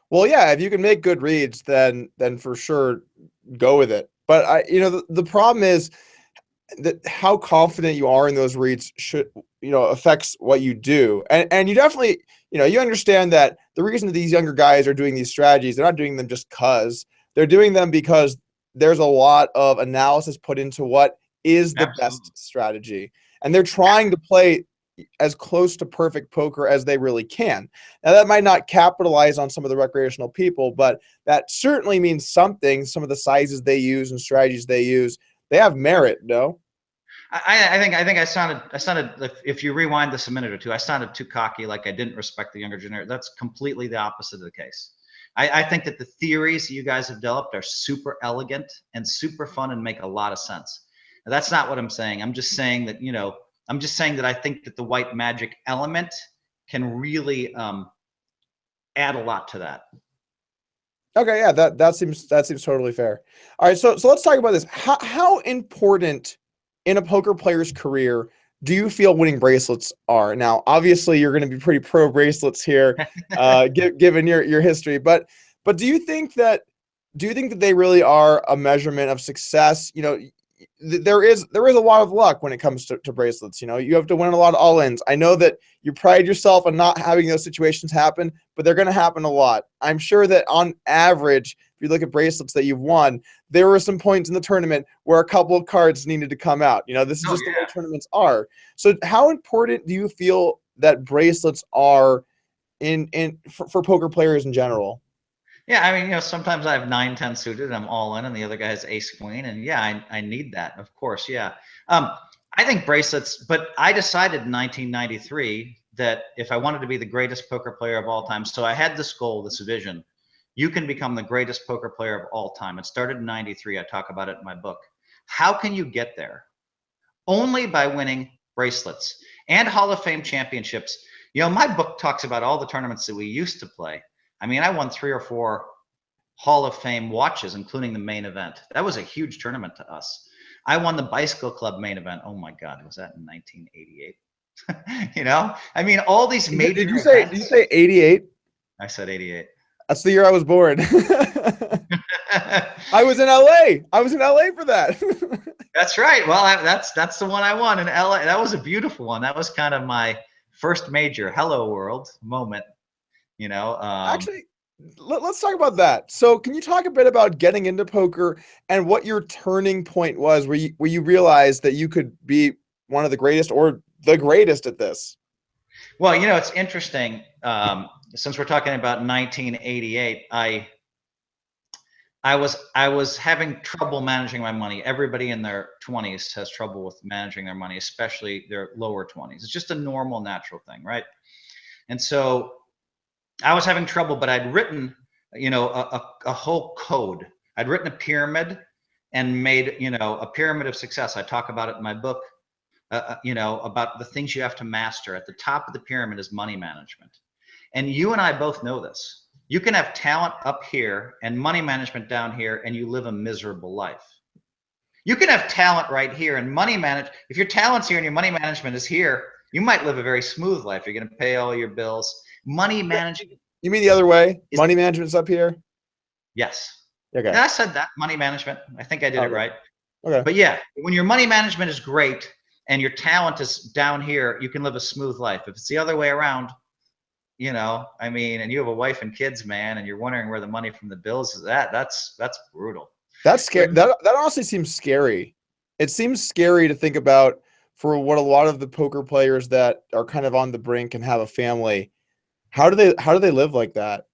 Well, yeah, if you can make good reads, then for sure go with it. But the problem is that how confident you are in those reads should affects what you do. And you definitely you understand that the reason that these younger guys are doing these strategies, they're not doing them just because they're doing them because there's a lot of analysis put into what is the best strategy, and they're trying to play as close to perfect poker as they really can. Now that might not capitalize on some of the recreational people, but that certainly means something. Some of the sizes they use and strategies they use, they have merit. No, I think I sounded, if you rewind this a minute or two, I sounded too cocky, like I didn't respect the younger generation. That's completely the opposite of the case. I think that the theories that you guys have developed are super elegant and super fun and make a lot of sense. Now, that's not what I'm saying. I'm just saying that I'm just saying that I think that the white magic element can really add a lot to that. Okay, yeah, that seems totally fair. All right, so let's talk about this. How important in a poker player's career do you feel winning bracelets are? Now, obviously, you're going to be pretty pro bracelets here, given your history. But do you think that they really are a measurement of success? There is a lot of luck when it comes to bracelets. You have to win a lot of all-ins. I know that you pride yourself on not having those situations happen, but they're going to happen a lot. I'm sure that on average, if you look at bracelets that you've won, there were some points in the tournament where a couple of cards needed to come out. This is just the way tournaments are. So how important do you feel that bracelets are for poker players in general? Yeah, I mean, sometimes I have 9-10 suited and I'm all in, and the other guy has ace queen, and yeah, I need that, of course, yeah. I think bracelets, but I decided in 1993 that if I wanted to be the greatest poker player of all time, so I had this goal, this vision, you can become the greatest poker player of all time. It started in 93. I talk about it in my book. How can you get there? Only by winning bracelets and Hall of Fame championships. My book talks about all the tournaments that we used to play. I mean, I won 3 or 4 Hall of Fame watches, including the main event. That was a huge tournament to us. I won the Bicycle Club main event. Oh my God, was that in 1988? I mean, all these major Did you say 88? I said 88. That's the year I was born. I was in LA. I was in LA for that. That's right. Well, that's the one I won in LA. That was a beautiful one. That was kind of my first major hello world moment. Actually, let's talk about that. So can you talk a bit about getting into poker and what your turning point was where you realized that you could be one of the greatest or the greatest at this? Well, it's interesting. Since we're talking about 1988, I was having trouble managing my money. Everybody in their 20s has trouble with managing their money, especially their lower 20s. It's just a normal, natural thing, right? And so I was having trouble, but I'd written, a whole code. I'd written a pyramid and made, a pyramid of success. I talk about it in my book, about the things you have to master. At the top of the pyramid is money management. And you and I both know this. You can have talent up here and money management down here, and you live a miserable life. You can have talent right here and money manage. If your talent's here and your money management is here, you might live a very smooth life. You're going to pay all your bills. Money management. You mean the other way? Money management's up here? Yes. Okay. And I said that, money management. I think I did it right. Okay. But yeah, when your money management is great and your talent is down here, you can live a smooth life. If it's the other way around, you know, I mean, and you have a wife and kids, man, and you're wondering where the money from the bills is at. That's brutal. That's scary. That honestly seems scary. It seems scary to think about for what a lot of the poker players that are kind of on the brink and have a family. How do they live like that?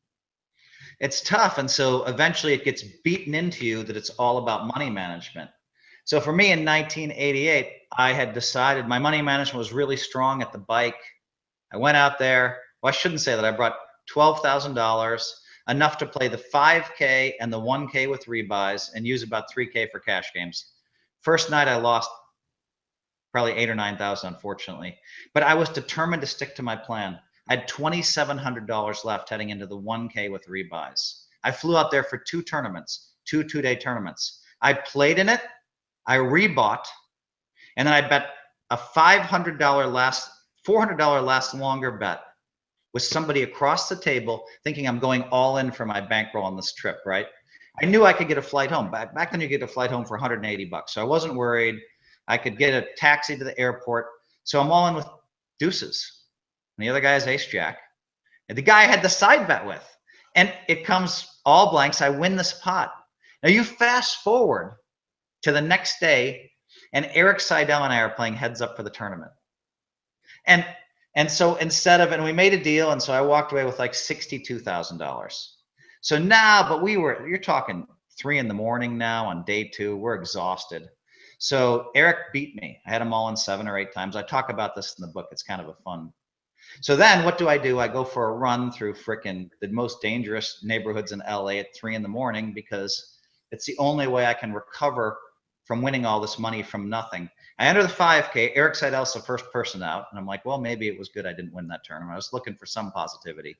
It's tough. And so eventually it gets beaten into you that it's all about money management. So for me in 1988, I had decided my money management was really strong at the bike. I went out there. Well, I shouldn't say that. I brought $12,000, enough to play the 5K and the 1K with rebuys and use about 3K for cash games. First night I lost probably 8 or 9,000, unfortunately. But I was determined to stick to my plan. I had $2,700 left heading into the 1K with rebuys. I flew out there for 2 tournaments, 2 two-day tournaments. I played in it, I rebought, and then I bet a $400 last longer bet with somebody across the table thinking I'm going all in for my bankroll on this trip, right? I knew I could get a flight home. Back then you get a flight home for 180 bucks. So I wasn't worried. I could get a taxi to the airport. So I'm all in with deuces. And the other guy is ace jack. And the guy I had the side bet with. And it comes all blanks. I win this pot. Now you fast forward to the next day, and Eric Seidel and I are playing heads up for the tournament. And so instead of, and we made a deal, and so I walked away with like $62,000. So now, but you're talking 3 in the morning now on day 2. We're exhausted. So Eric beat me. I had him all in 7 or 8 times. I talk about this in the book. It's kind of a fun. So then what do? I go for a run through frickin' the most dangerous neighborhoods in LA at 3 in the morning because it's the only way I can recover from winning all this money from nothing. I enter the 5K. Eric Seidel's the first person out. And I'm like, well, maybe it was good I didn't win that tournament. I was looking for some positivity.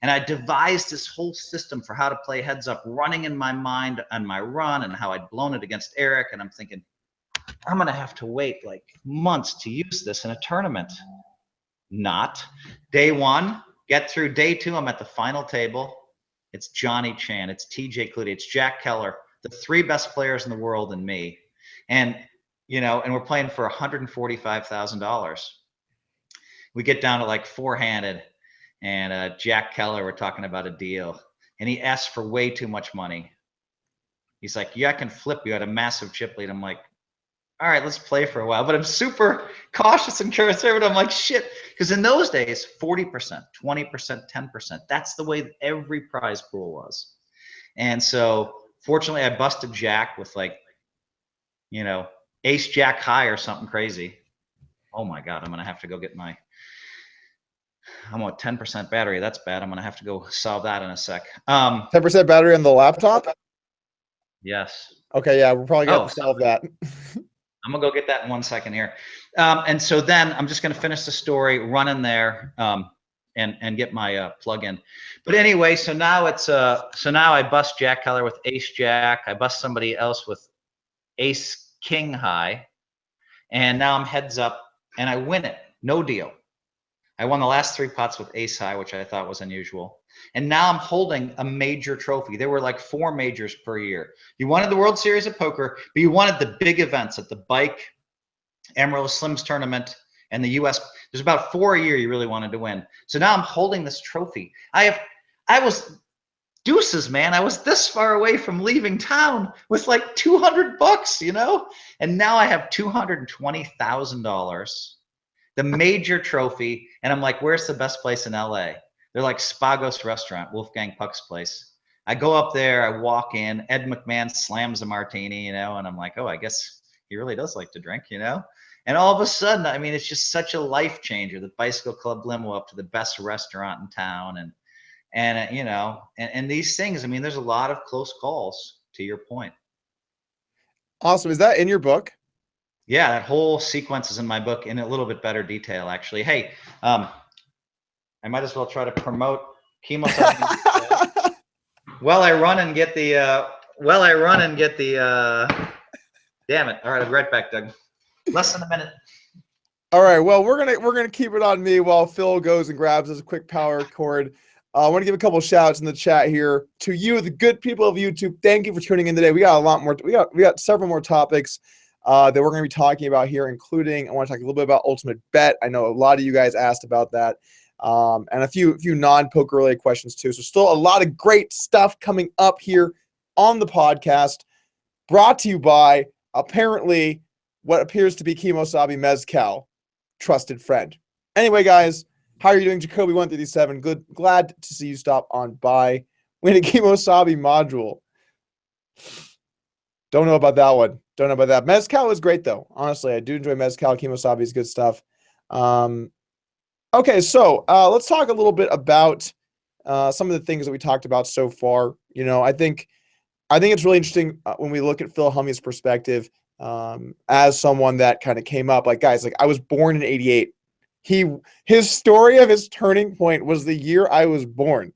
And I devised this whole system for how to play heads up, running in my mind on my run and how I'd blown it against Eric. And I'm thinking, I'm going to have to wait like months to use this in a tournament. Not. Day 1, get through day 2, I'm at the final table. It's Johnny Chan, it's TJ Clutie, it's Jack Keller, the 3 best players in the world and me. And, you know, and we're playing for $145,000. We get down to like 4-handed, and Jack Keller, we're talking about a deal, and he asked for way too much money. He's like, yeah, I can flip you at a massive chip lead. I'm like, all right, let's play for a while. But I'm super cautious and conservative. I'm like, shit. Because in those days, 40%, 20%, 10%. That's the way every prize pool was. And so fortunately, I busted Jack with like, you know, ace Jack high or something crazy. Oh my God, I'm going to have to go get I'm on 10% battery. That's bad. I'm going to have to go solve that in a sec. 10% battery on the laptop? Yes. Okay, yeah, we're probably going to have to solve that. I'm gonna go get that in 1 second here. And so then I'm just gonna finish the story, run in there, and get my plug in. But anyway, so now it's so now I bust Jack Keller with ace Jack. I bust somebody else with ace king high, and now I'm heads up and I win it. No deal. I won the last 3 pots with ace high, which I thought was unusual. And now I'm holding a major trophy. There were like 4 majors per year. You wanted the World Series of Poker, but you wanted the big events at the Bike, Emerald Slims tournament, and the US. There's about 4 a year you really wanted to win. So now I'm holding this trophy. I was deuces, man. I was this far away from leaving town with like $200, you know? And now I have $220,000, the major trophy. And I'm like, where's the best place in LA? They're like Spagos Restaurant, Wolfgang Puck's place. I go up there, I walk in, Ed McMahon slams a martini, you know, and I'm like, oh, I guess he really does like to drink, you know? And all of a sudden, I mean, it's just such a life changer. The Bicycle Club limo up to the best restaurant in town. And you know, and these things, I mean, there's a lot of close calls, to your point. Awesome. Is that in your book? Yeah, that whole sequence is in my book in a little bit better detail, actually. Hey, I might as well try to promote chemo. Well, I run and get the damn it. All right, I'll be right back, Doug. Less than a minute. All right, well, we're gonna keep it on me while Phil goes and grabs his quick power cord. I want to give a couple shout outs in the chat here to you, the good people of YouTube. Thank you for tuning in today. We got a lot more. We got several more topics that we're going to be talking about here, including I want to talk a little bit about Ultimate Bet. I know a lot of you guys asked about that. and a few non-poker related questions too. So still a lot of great stuff coming up here on the podcast, brought to you by apparently what appears to be Kimosabi Mezcal, trusted friend. Anyway, guys, how are you doing? Jacoby 137. Glad to see you stop on by. We had a Kimosabi module. Don't know about that one. Don't know about that. Mezcal is great though. Honestly, I do enjoy Mezcal. Kimosabi is good stuff. Okay, so let's talk a little bit about some of the things that we talked about so far. You know, I think it's really interesting when we look at Phil Hellmuth's perspective as someone that kind of came up. Like, guys, like I was born in '88. His story of his turning point was the year I was born.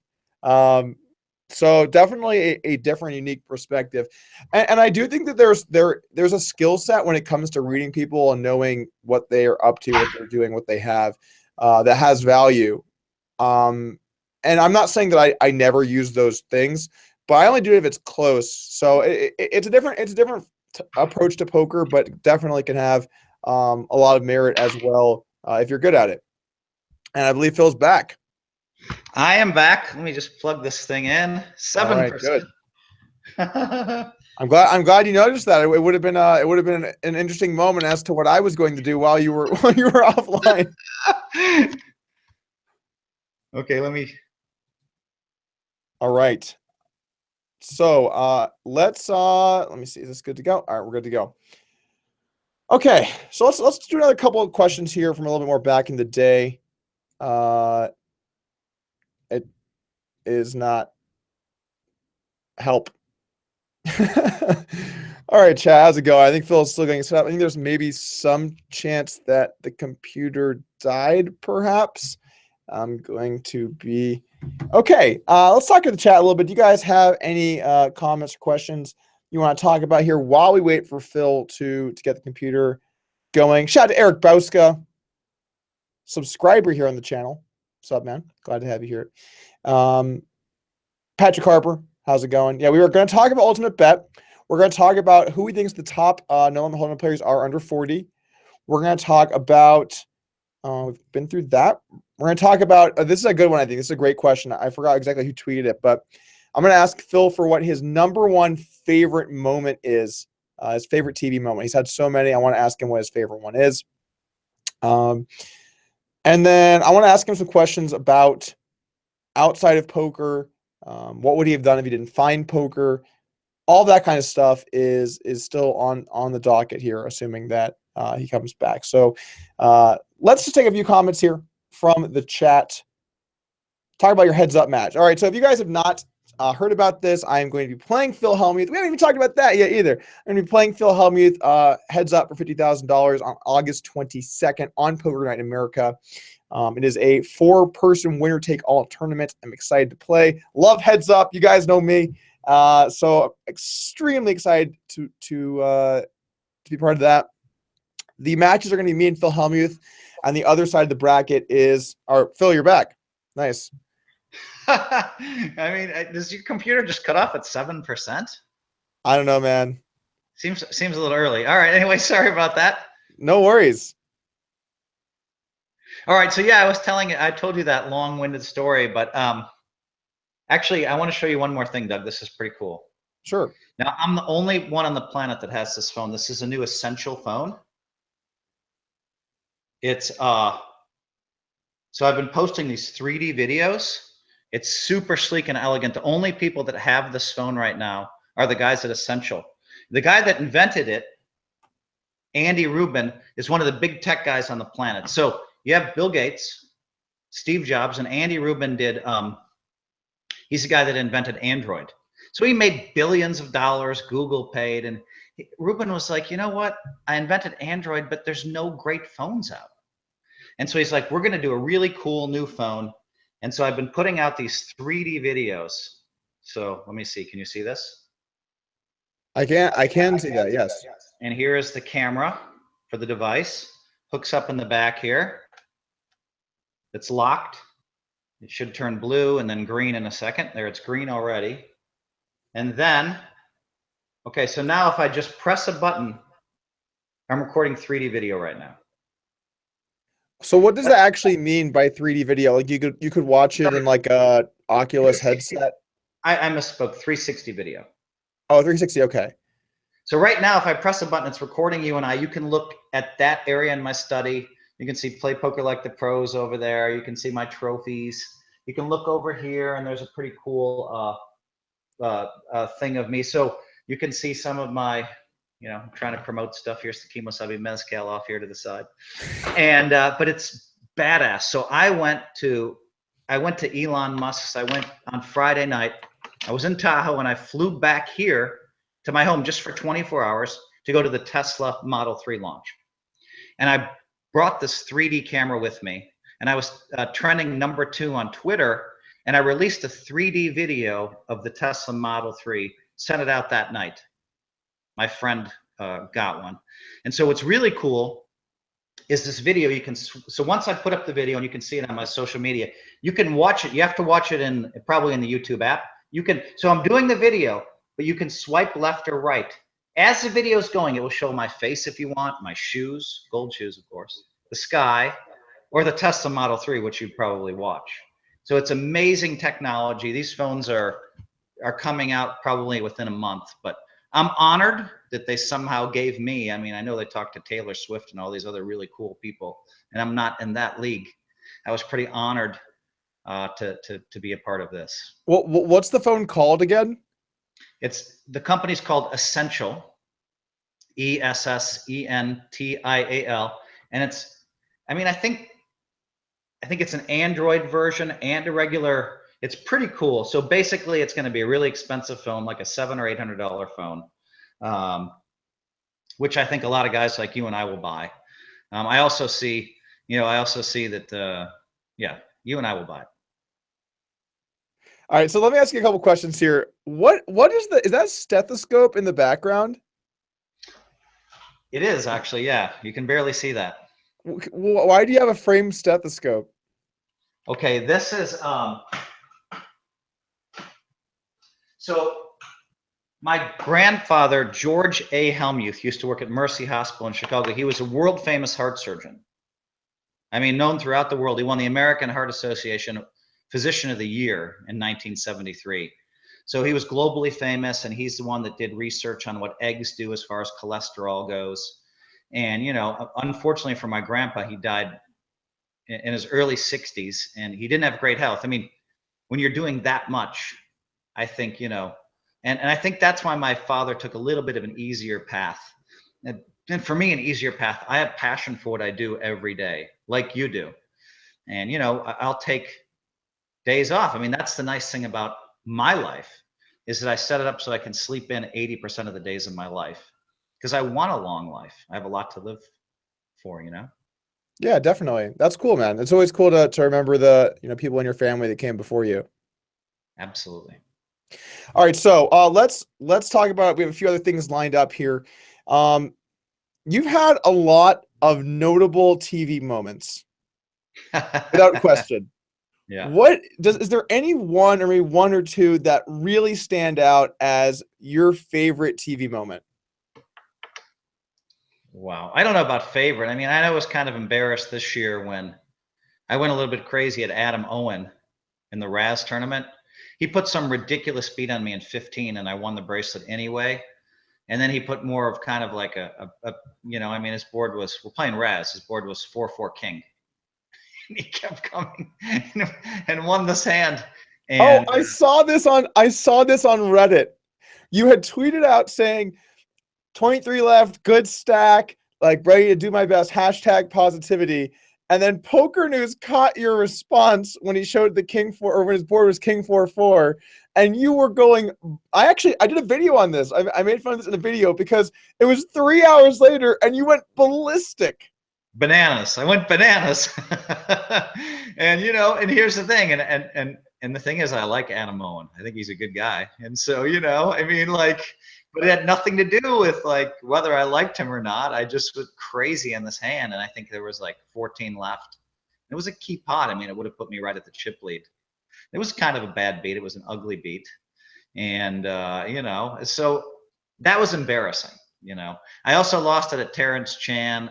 So definitely a different, unique perspective, and I do think that there's a skill set when it comes to reading people and knowing what they are up to, what they're doing, what they have. That has value. And I'm not saying that I never use those things, but I only do it if it's close. So it's a different approach to poker, but definitely can have a lot of merit as well if you're good at it. And I believe Phil's back. I am back. Let me just plug this thing in. 7%. I'm glad you noticed that. It would have been an interesting moment as to what I was going to do while you were offline. Okay, let me. All right. So let me see. Is this good to go? All right, we're good to go. Okay, so let's do another couple of questions here from a little bit more back in the day. It is not help. All right, chat. How's it going? I think Phil's still getting set up. I think there's maybe some chance that the computer died, perhaps. I'm going to be okay. Let's talk to the chat a little bit. Do you guys have any comments or questions you want to talk about here while we wait for Phil to get the computer going? Shout out to Eric Bauska, subscriber here on the channel. What's up, man? Glad to have you here. Patrick Harper, how's it going? Yeah, we were going to talk about Ultimate Bet. We're going to talk about who we think the top no-limit hold'em players are under 40. We're going to talk about we've been through that. We're going to talk about this is a good one. I think this is a great question. I forgot exactly who tweeted it, but I'm going to ask Phil for what his number one favorite moment is, his favorite TV moment. He's had so many. I want to ask him what his favorite one is. And then I want to ask him some questions about outside of poker. What would he have done if he didn't find poker? All that kind of stuff is still on the docket here, assuming that he comes back. So let's just take a few comments here from the chat. Talk about your heads up match. All right, so if you guys have not heard about this, I am going to be playing Phil Hellmuth. We haven't even talked about that yet either. I'm going to be playing Phil Hellmuth heads up for $50,000 on August 22nd on Poker Night in America. It is a 4-person winner-take-all tournament. I'm excited to play. Love heads up. You guys know me. So extremely excited to be part of that. The matches are going to be me and Phil Hellmuth. On the other side of the bracket is Phil, you're back. Nice. I mean, does your computer just cut off at 7%? I don't know, man. Seems a little early. All right. Anyway, sorry about that. No worries. All right. So yeah, I told you that long-winded story, but actually, I want to show you one more thing, Doug. This is pretty cool. Sure. Now, I'm the only one on the planet that has this phone. This is a new Essential phone. It's so I've been posting these 3D videos. It's super sleek and elegant. The only people that have this phone right now are the guys at Essential. The guy that invented it, Andy Rubin, is one of the big tech guys on the planet. So you have Bill Gates, Steve Jobs, and Andy Rubin did, he's the guy that invented Android. So he made billions of dollars, Google paid, and Rubin was like, you know what? I invented Android, but there's no great phones out. And so he's like, we're going to do a really cool new phone. And so I've been putting out these 3D videos. So let me see. Can you see this? I can see that, yes. And here is the camera for the device. Hooks up in the back here. It's locked. It should turn blue and then green in a second. There, it's green already. And then, okay, so now if I just press a button, I'm recording 3D video right now. So what does that actually mean by 3D video? Like you could watch it in like a Oculus headset? I misspoke. 360 video. Oh, 360. Okay. So right now, if I press a button, it's recording you and I. You can look at that area in my study. You can see Play Poker Like the Pros over there. You can see my trophies. You can look over here, and there's a pretty cool thing of me. So you can see some of my, I'm trying to promote stuff. Here's the Kimosabi Mezcal off here to the side. And but it's badass. So I went to Elon Musk's. I went on Friday night. I was in Tahoe and I flew back here to my home just for 24 hours to go to the Tesla Model 3 launch. And I brought this 3D camera with me, and I was trending #2 on Twitter, and I released a 3D video of the Tesla Model 3, sent it out that night. My friend got one. And so what's really cool is this video. You can, so once I put up the video, and you can see it on my social media, you can watch it. You have to watch it probably in the YouTube app. You can, so I'm doing the video, but you can swipe left or right. As the video is going, it will show my face if you want, my shoes, gold shoes, of course, the sky, or the Tesla Model 3, which you'd probably watch. So it's amazing technology. These phones are coming out probably within a month, but I'm honored that they somehow gave me, I mean, I know they talked to Taylor Swift and all these other really cool people, and I'm not in that league. I was pretty honored to be a part of this. What's the phone called again? The company's called Essential, ESSENTIAL, and it's, I mean, I think it's an Android version and a regular. It's pretty cool. So basically, it's going to be a really expensive phone, like a $700 or $800 phone, which I think a lot of guys like you and I will buy. I also see that, yeah, you and I will buy it. All right, so let me ask you a couple questions here. What is that stethoscope in the background? It is actually, yeah. You can barely see that. Why do you have a framed stethoscope? Okay, this is so my grandfather, George A. Helmuth, used to work at Mercy Hospital in Chicago. He was a world famous heart surgeon. I mean, known throughout the world. He won the American Heart Association Physician of the Year in 1973. So he was globally famous, and he's the one that did research on what eggs do as far as cholesterol goes. And, unfortunately for my grandpa, he died in his early 60s, and he didn't have great health. I mean, when you're doing that much, I think, and I think that's why my father took a little bit of an easier path. And for me, an easier path. I have passion for what I do every day, like you do. And, I'll take days off. I mean, that's the nice thing about my life, is that I set it up so I can sleep in 80% of the days of my life, because I want a long life. I have a lot to live for, Yeah, definitely. That's cool, man. It's always cool to remember the people in your family that came before you. Absolutely. All right, so let's talk about. We have a few other things lined up here. You've had a lot of notable TV moments, without question. Yeah. Is there any one, or maybe one or two, that really stand out as your favorite TV moment? Wow. I don't know about favorite. I mean, I was kind of embarrassed this year when I went a little bit crazy at Adam Owen in the Raz tournament. He put some ridiculous beat on me in 15, and I won the bracelet anyway. And then he put more of kind of like I mean, his board was, we're playing Raz, his board was 4-4 king. And he kept coming and won this hand. And I saw this on Reddit. You had tweeted out saying 23 left, good stack, like ready to do my best, #positivity. And then Poker News caught your response when he showed the king 4, or when his board was king 4-4, and you were going. I did a video on this. I made fun of this in a video because it was 3 hours later and you went ballistic. Bananas. I went bananas. And and here's the thing, and the thing is, I like Adam Owen. I think he's a good guy. And so, I mean, like, but it had nothing to do with like whether I liked him or not. I just was crazy in this hand, and I think there was like 14 left. It was a key pot. I mean, it would have put me right at the chip lead. It was kind of a bad beat. It was an ugly beat. And so that was embarrassing. I also lost it at Terrence Chan.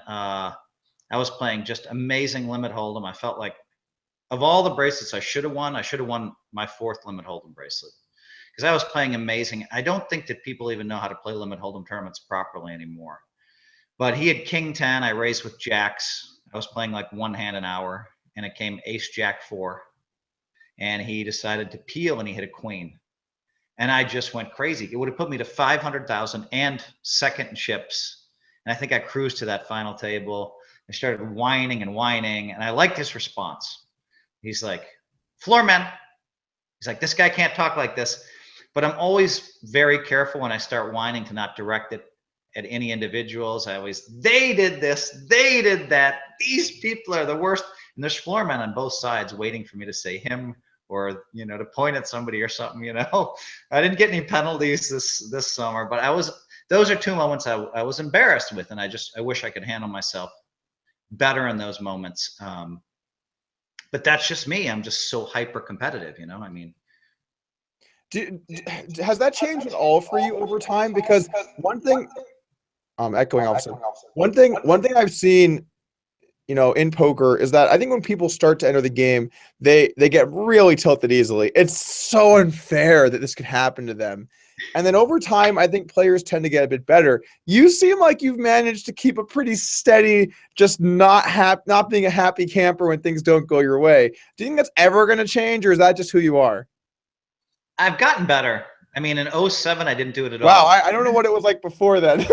I was playing just amazing limit hold'em. I felt like of all the bracelets I should have won my 4th limit hold'em bracelet because I was playing amazing. I don't think that people even know how to play limit hold'em tournaments properly anymore. But he had king 10. I raised with jacks. I was playing like one hand an hour, and it came ace jack 4. And he decided to peel, and he hit a queen. And I just went crazy. It would have put me to 500,000 and second in chips. And I think I cruised to that final table. I started whining and whining, and I liked his response. He's like, floor man. He's like, this guy can't talk like this. But I'm always very careful when I start whining to not direct it at any individuals. I always, they did this, they did that. These people are the worst. And there's floor men on both sides waiting for me to say him or, you know, to point at somebody or something, you know. I didn't get any penalties this summer, but those are 2 moments I was embarrassed with. And I wish I could handle myself better in those moments. But that's just me. I'm just so hyper competitive, you know. I mean, has that changed at all for you over time? Because one thing, echoing officer, one thing I've seen, you know, in poker is that I think when people start to enter the game, they get really tilted easily. It's so unfair that this could happen to them. And then over time, I think players tend to get a bit better. You seem like you've managed to keep a pretty steady, just not being a happy camper when things don't go your way. Do you think that's ever going to change, or is that just who you are? I've gotten better. I mean, in 07, I didn't do it at wow, all. I don't know what it was like before then.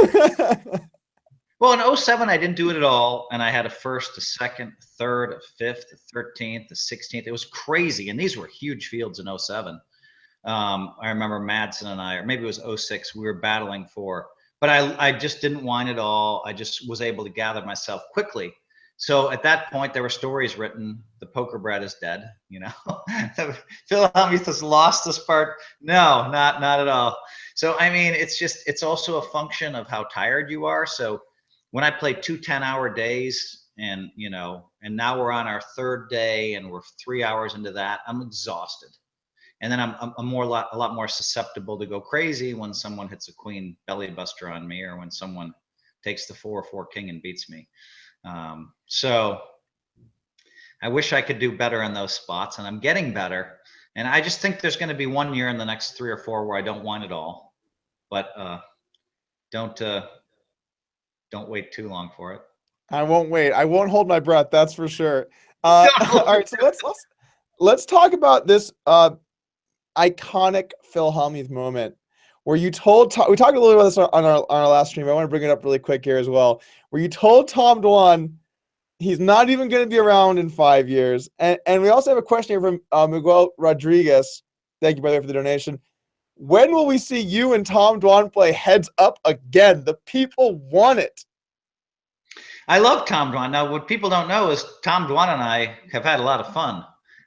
Well, in 07, I didn't do it at all. And I had a 1st, a 2nd, a 3rd, a 5th, a 13th, a 16th. It was crazy. And these were huge fields in 07. I remember Madsen and I, or maybe it was 06, we were battling for, but I just didn't whine at all. I just was able to gather myself quickly. So at that point, there were stories written. The Poker Brat is dead. You know, Phil Hellmuth has lost this part. No, not at all. So I mean, it's also a function of how tired you are. So when I play 2 10-hour days, and you know, and now we're on our 3rd day, and we're 3 hours into that, I'm exhausted. And then I'm a lot more susceptible to go crazy when someone hits a queen belly buster on me, or when someone takes the 4-4 king and beats me. So I wish I could do better in those spots, and I'm getting better. And I just think there's going to be 1 year in the next 3 or 4 where I don't whine at all. But don't wait too long for it. I won't wait. I won't hold my breath. That's for sure. All right, so let's talk about this iconic Phil Hellmuth moment where you told we talked a little about this on our last stream. I want to bring it up really quick here as well, where you told Dom Dwan he's not even going to be around in 5 years. And we also have a question here from Miguel Rodriguez. Thank you, brother, for the donation. When will we see you and Dom Dwan play heads up again? The people want it. I love Dom Dwan. Now, what people don't know is Dom Dwan and I have had a lot of fun.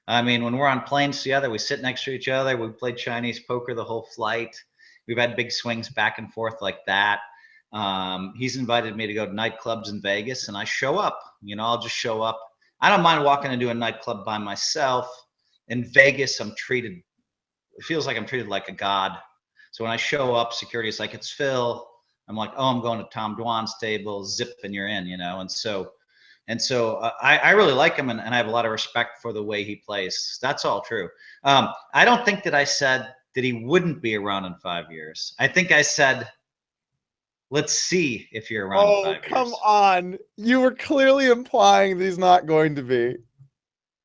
I mean, when we're on planes together, we sit next to each other. We played Chinese poker the whole flight. We've had big swings back and forth like that. He's invited me to go to nightclubs in Vegas, and I show up. You know, I'll just show up. I don't mind walking into a nightclub by myself. In Vegas, it feels like I'm treated like a god. So when I show up, security is like, it's Phil. I'm like, oh, I'm going to Dom Dwan's table, zip, and you're in, you know. And so I really like him, and I have a lot of respect for the way he plays. That's all true. I don't think that I said that he wouldn't be around in 5 years. I think I said, let's see if you're around in 5 years. Oh, come on. You were clearly implying that he's not going to be.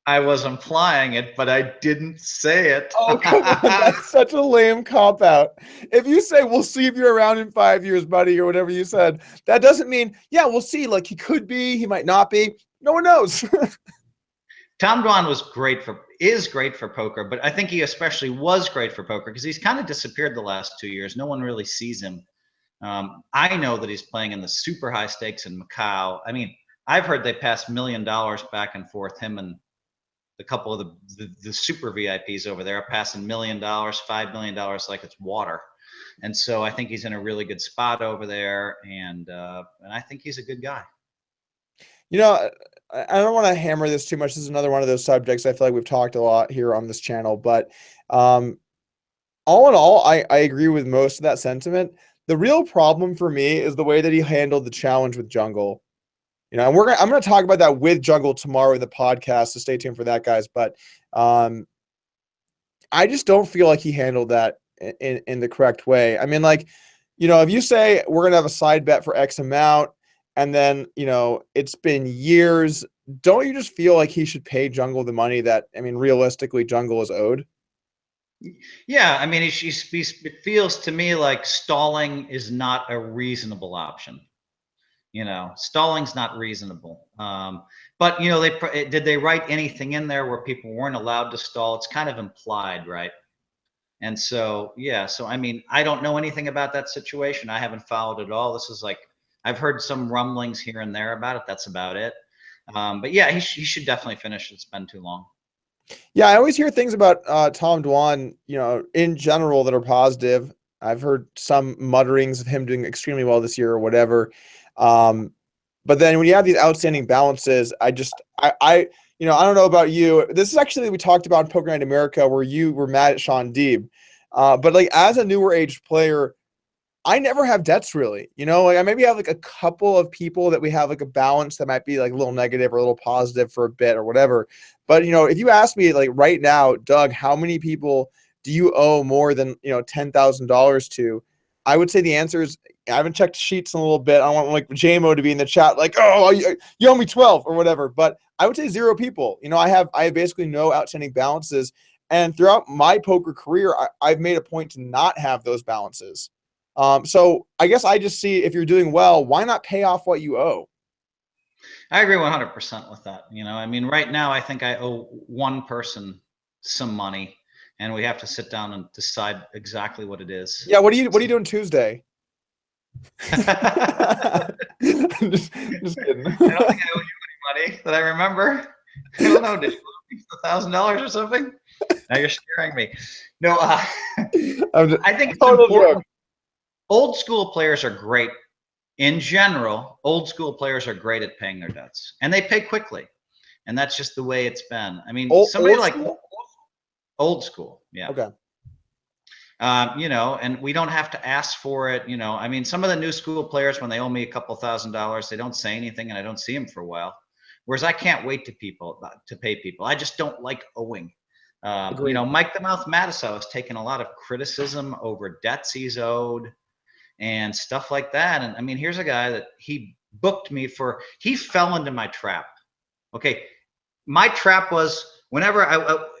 I was implying it, but I didn't say it. Oh, come on. That's such a lame cop-out. If you say, we'll see if you're around in 5 years, buddy, or whatever you said, that doesn't mean, yeah, we'll see. Like, he could be, he might not be. No one knows. Dom Dwan is great for poker, but I think he especially was great for poker because he's kind of disappeared the last 2 years. No one really sees him. I know that he's playing in the super high stakes in Macau. I mean, I've heard they passed $1 million back and forth, him and a couple of the super VIPs over there are passing $1 million, $5 million like it's water. And so I think he's in a really good spot over there, and I think he's a good guy. You know, I don't want to hammer this too much. This is another one of those subjects I feel like we've talked a lot here on this channel, but all in all, I agree with most of that sentiment. The real problem for me is the way that he handled the challenge with Jungle. You know, and I'm gonna talk about that with Jungle tomorrow in the podcast, so stay tuned for that, guys. But I just don't feel like he handled that in the correct way. I mean, like, you know, if you say we're gonna have a side bet for X amount, and then, you know, it's been years, don't you just feel like he should pay Jungle the money that, I mean, realistically, Jungle is owed? Yeah, I mean, it feels to me like stalling is not a reasonable option. You know, stalling's not reasonable. But you know, did they write anything in there where people weren't allowed to stall? It's kind of implied, right? And so, yeah. So I mean, I don't know anything about that situation. I haven't followed it all. This is like I've heard some rumblings here and there about it. That's about it. But yeah, he should definitely finish. It's been too long. Yeah, I always hear things about Tom Dwan, you know, in general that are positive. I've heard some mutterings of him doing extremely well this year or whatever. But then when you have these outstanding balances, I you know, I don't know about you. This is actually we talked about in Poker Night America where you were mad at Sean Deeb. But like as a newer age player, I never have debts really. You know, like I maybe have like a couple of people that we have like a balance that might be like a little negative or a little positive for a bit or whatever. But you know, if you ask me like right now, Doug, how many people do you owe more than, you know, $10,000 to? I would say the answer is I haven't checked sheets in a little bit. I don't want like JMO to be in the chat like, oh, you owe me 12 or whatever. But I would say 0 people. You know, I have basically no outstanding balances. And throughout my poker career, I've made a point to not have those balances. So I guess I just see if you're doing well, why not pay off what you owe? I agree 100% with that. You know, I mean, right now I think I owe one person some money, and we have to sit down and decide exactly what it is. Yeah, what are you doing Tuesday? just kidding. I don't think I owe you any money that I remember. I don't know. Did you owe me $1,000 or something? Now you're scaring me. No, I think it's important. Old school players are great. In general, old school players are great at paying their debts, and they pay quickly. And that's just the way it's been. I mean, somebody old like school? Old school, yeah. Okay. You know, and we don't have to ask for it. You know, I mean, some of the new school players, when they owe me a couple $1,000s, they don't say anything, and I don't see them for a while. Whereas I can't wait to pay people. I just don't like owing. You know, Mike the Mouth Matisow has taken a lot of criticism over debts he's owed and stuff like that. And I mean, here's a guy that he booked me for. He fell into my trap. Okay, my trap was whenever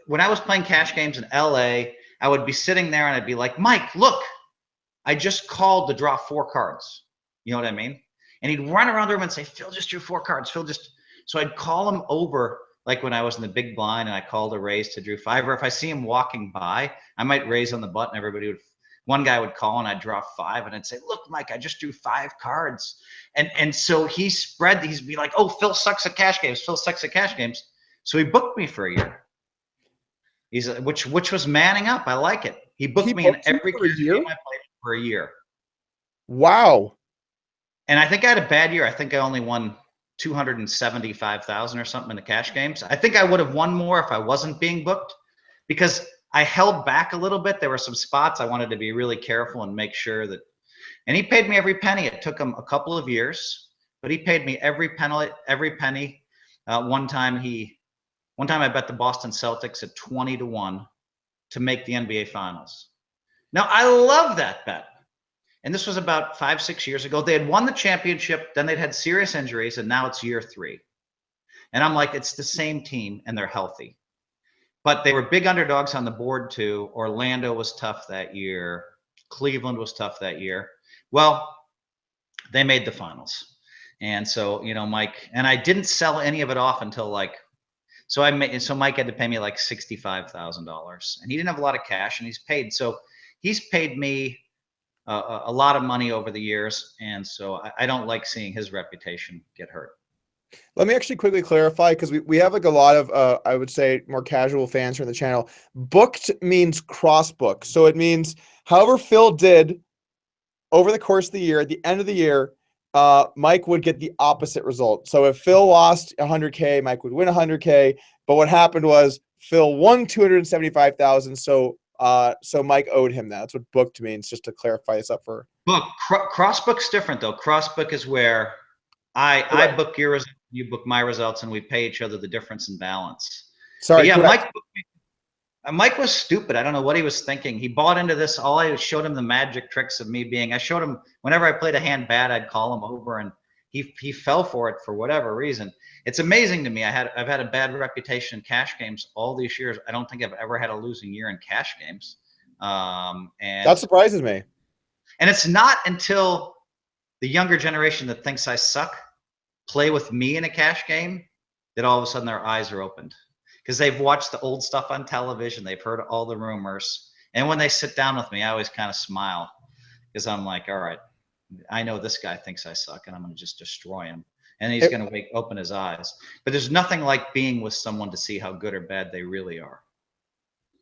when I was playing cash games in LA, I would be sitting there and I'd be like, Mike, look, I just called to draw 4 cards. You know what I mean? And he'd run around the room and say, Phil just drew 4 cards. Phil just. So I'd call him over, like when I was in the big blind and I called a raise to drew 5. Or if I see him walking by, I might raise on the button. Everybody would. One guy would call and I'd draw 5 and I'd say, look, Mike, I just drew 5 cards. And so he'd be like, oh, Phil sucks at cash games. Phil sucks at cash games. So he booked me for a year. Which was manning up. I like it. He booked me in every cash game I played for a year. Wow. And I think I had a bad year. I think I only won 275,000 or something in the cash games. I think I would have won more if I wasn't being booked, because I held back a little bit. There were some spots I wanted to be really careful and make sure that, and he paid me every penny. It took him a couple of years, but he paid me every penny. One time I bet the Boston Celtics at 20-1 to make the NBA Finals. Now I love that bet. And this was about 5-6 years ago. They had won the championship, then they'd had serious injuries, and now it's year 3. And I'm like, it's the same team and they're healthy. But they were big underdogs on the board too. Orlando was tough that year. Cleveland was tough that year. Well, they made the finals. And so, you know, Mike, and I didn't sell any of it off until so Mike had to pay me like $65,000, and he didn't have a lot of cash, and he's paid me a lot of money over the years. And so I don't like seeing his reputation get hurt. Let me actually quickly clarify, because we have like a lot of, I would say, more casual fans from the channel. Booked means cross book. So it means however Phil did over the course of the year, at the end of the year, Mike would get the opposite result. So if Phil lost 100K, Mike would win 100K. But what happened was Phil won 275,000. So Mike owed him that. That's what booked means, just to clarify this up for. Cross book's different though. Cross book is where I book your results, you book my results, and we pay each other the difference in balance. But Sorry, yeah, correct. Mike was stupid. I don't know what he was thinking. He bought into this. All I showed him the magic tricks of me being. I showed him whenever I played a hand bad, I'd call him over, and he fell for it for whatever reason. It's amazing to me. I've had a bad reputation in cash games all these years. I don't think I've ever had a losing year in cash games. And That surprises me. And it's not until the younger generation that thinks I suck play with me in a cash game that all of a sudden their eyes are opened, because they've watched the old stuff on television. They've heard all the rumors. And when they sit down with me, I always kind of smile, because I'm like, all right, I know this guy thinks I suck, and I'm going to just destroy him. And he's going to open his eyes. But there's nothing like being with someone to see how good or bad they really are.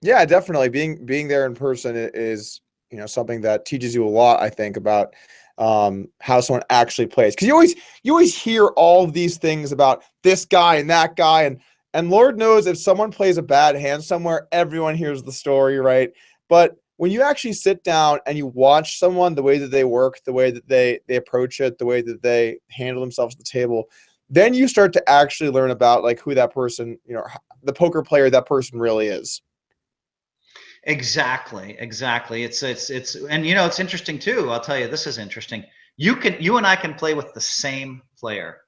Yeah, definitely. Being there in person is, something that teaches you a lot, I think, about how someone actually plays. Because you always hear all of these things about this guy and that guy, and Lord knows if someone plays a bad hand somewhere, everyone hears the story, right? But when you actually sit down and you watch someone, the way that they work, the way that they approach it, the way that they handle themselves at the table, then you start to actually learn about like who that person, the poker player that person really is. Exactly. It's and it's interesting too. I'll tell you, this is interesting. You and I can play with the same player.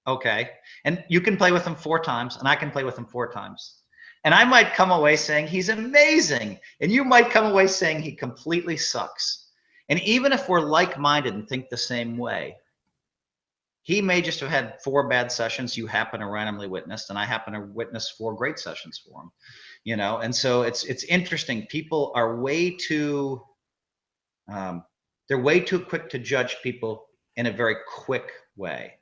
Okay. And you can play with him 4 times, and I can play with him 4 times. And I might come away saying he's amazing, and you might come away saying he completely sucks. And even if we're like-minded and think the same way, he may just have had 4 bad sessions you happen to randomly witness, and I happen to witness 4 great sessions for him. And so it's interesting. People are way too they're way too quick to judge people in a very quick way.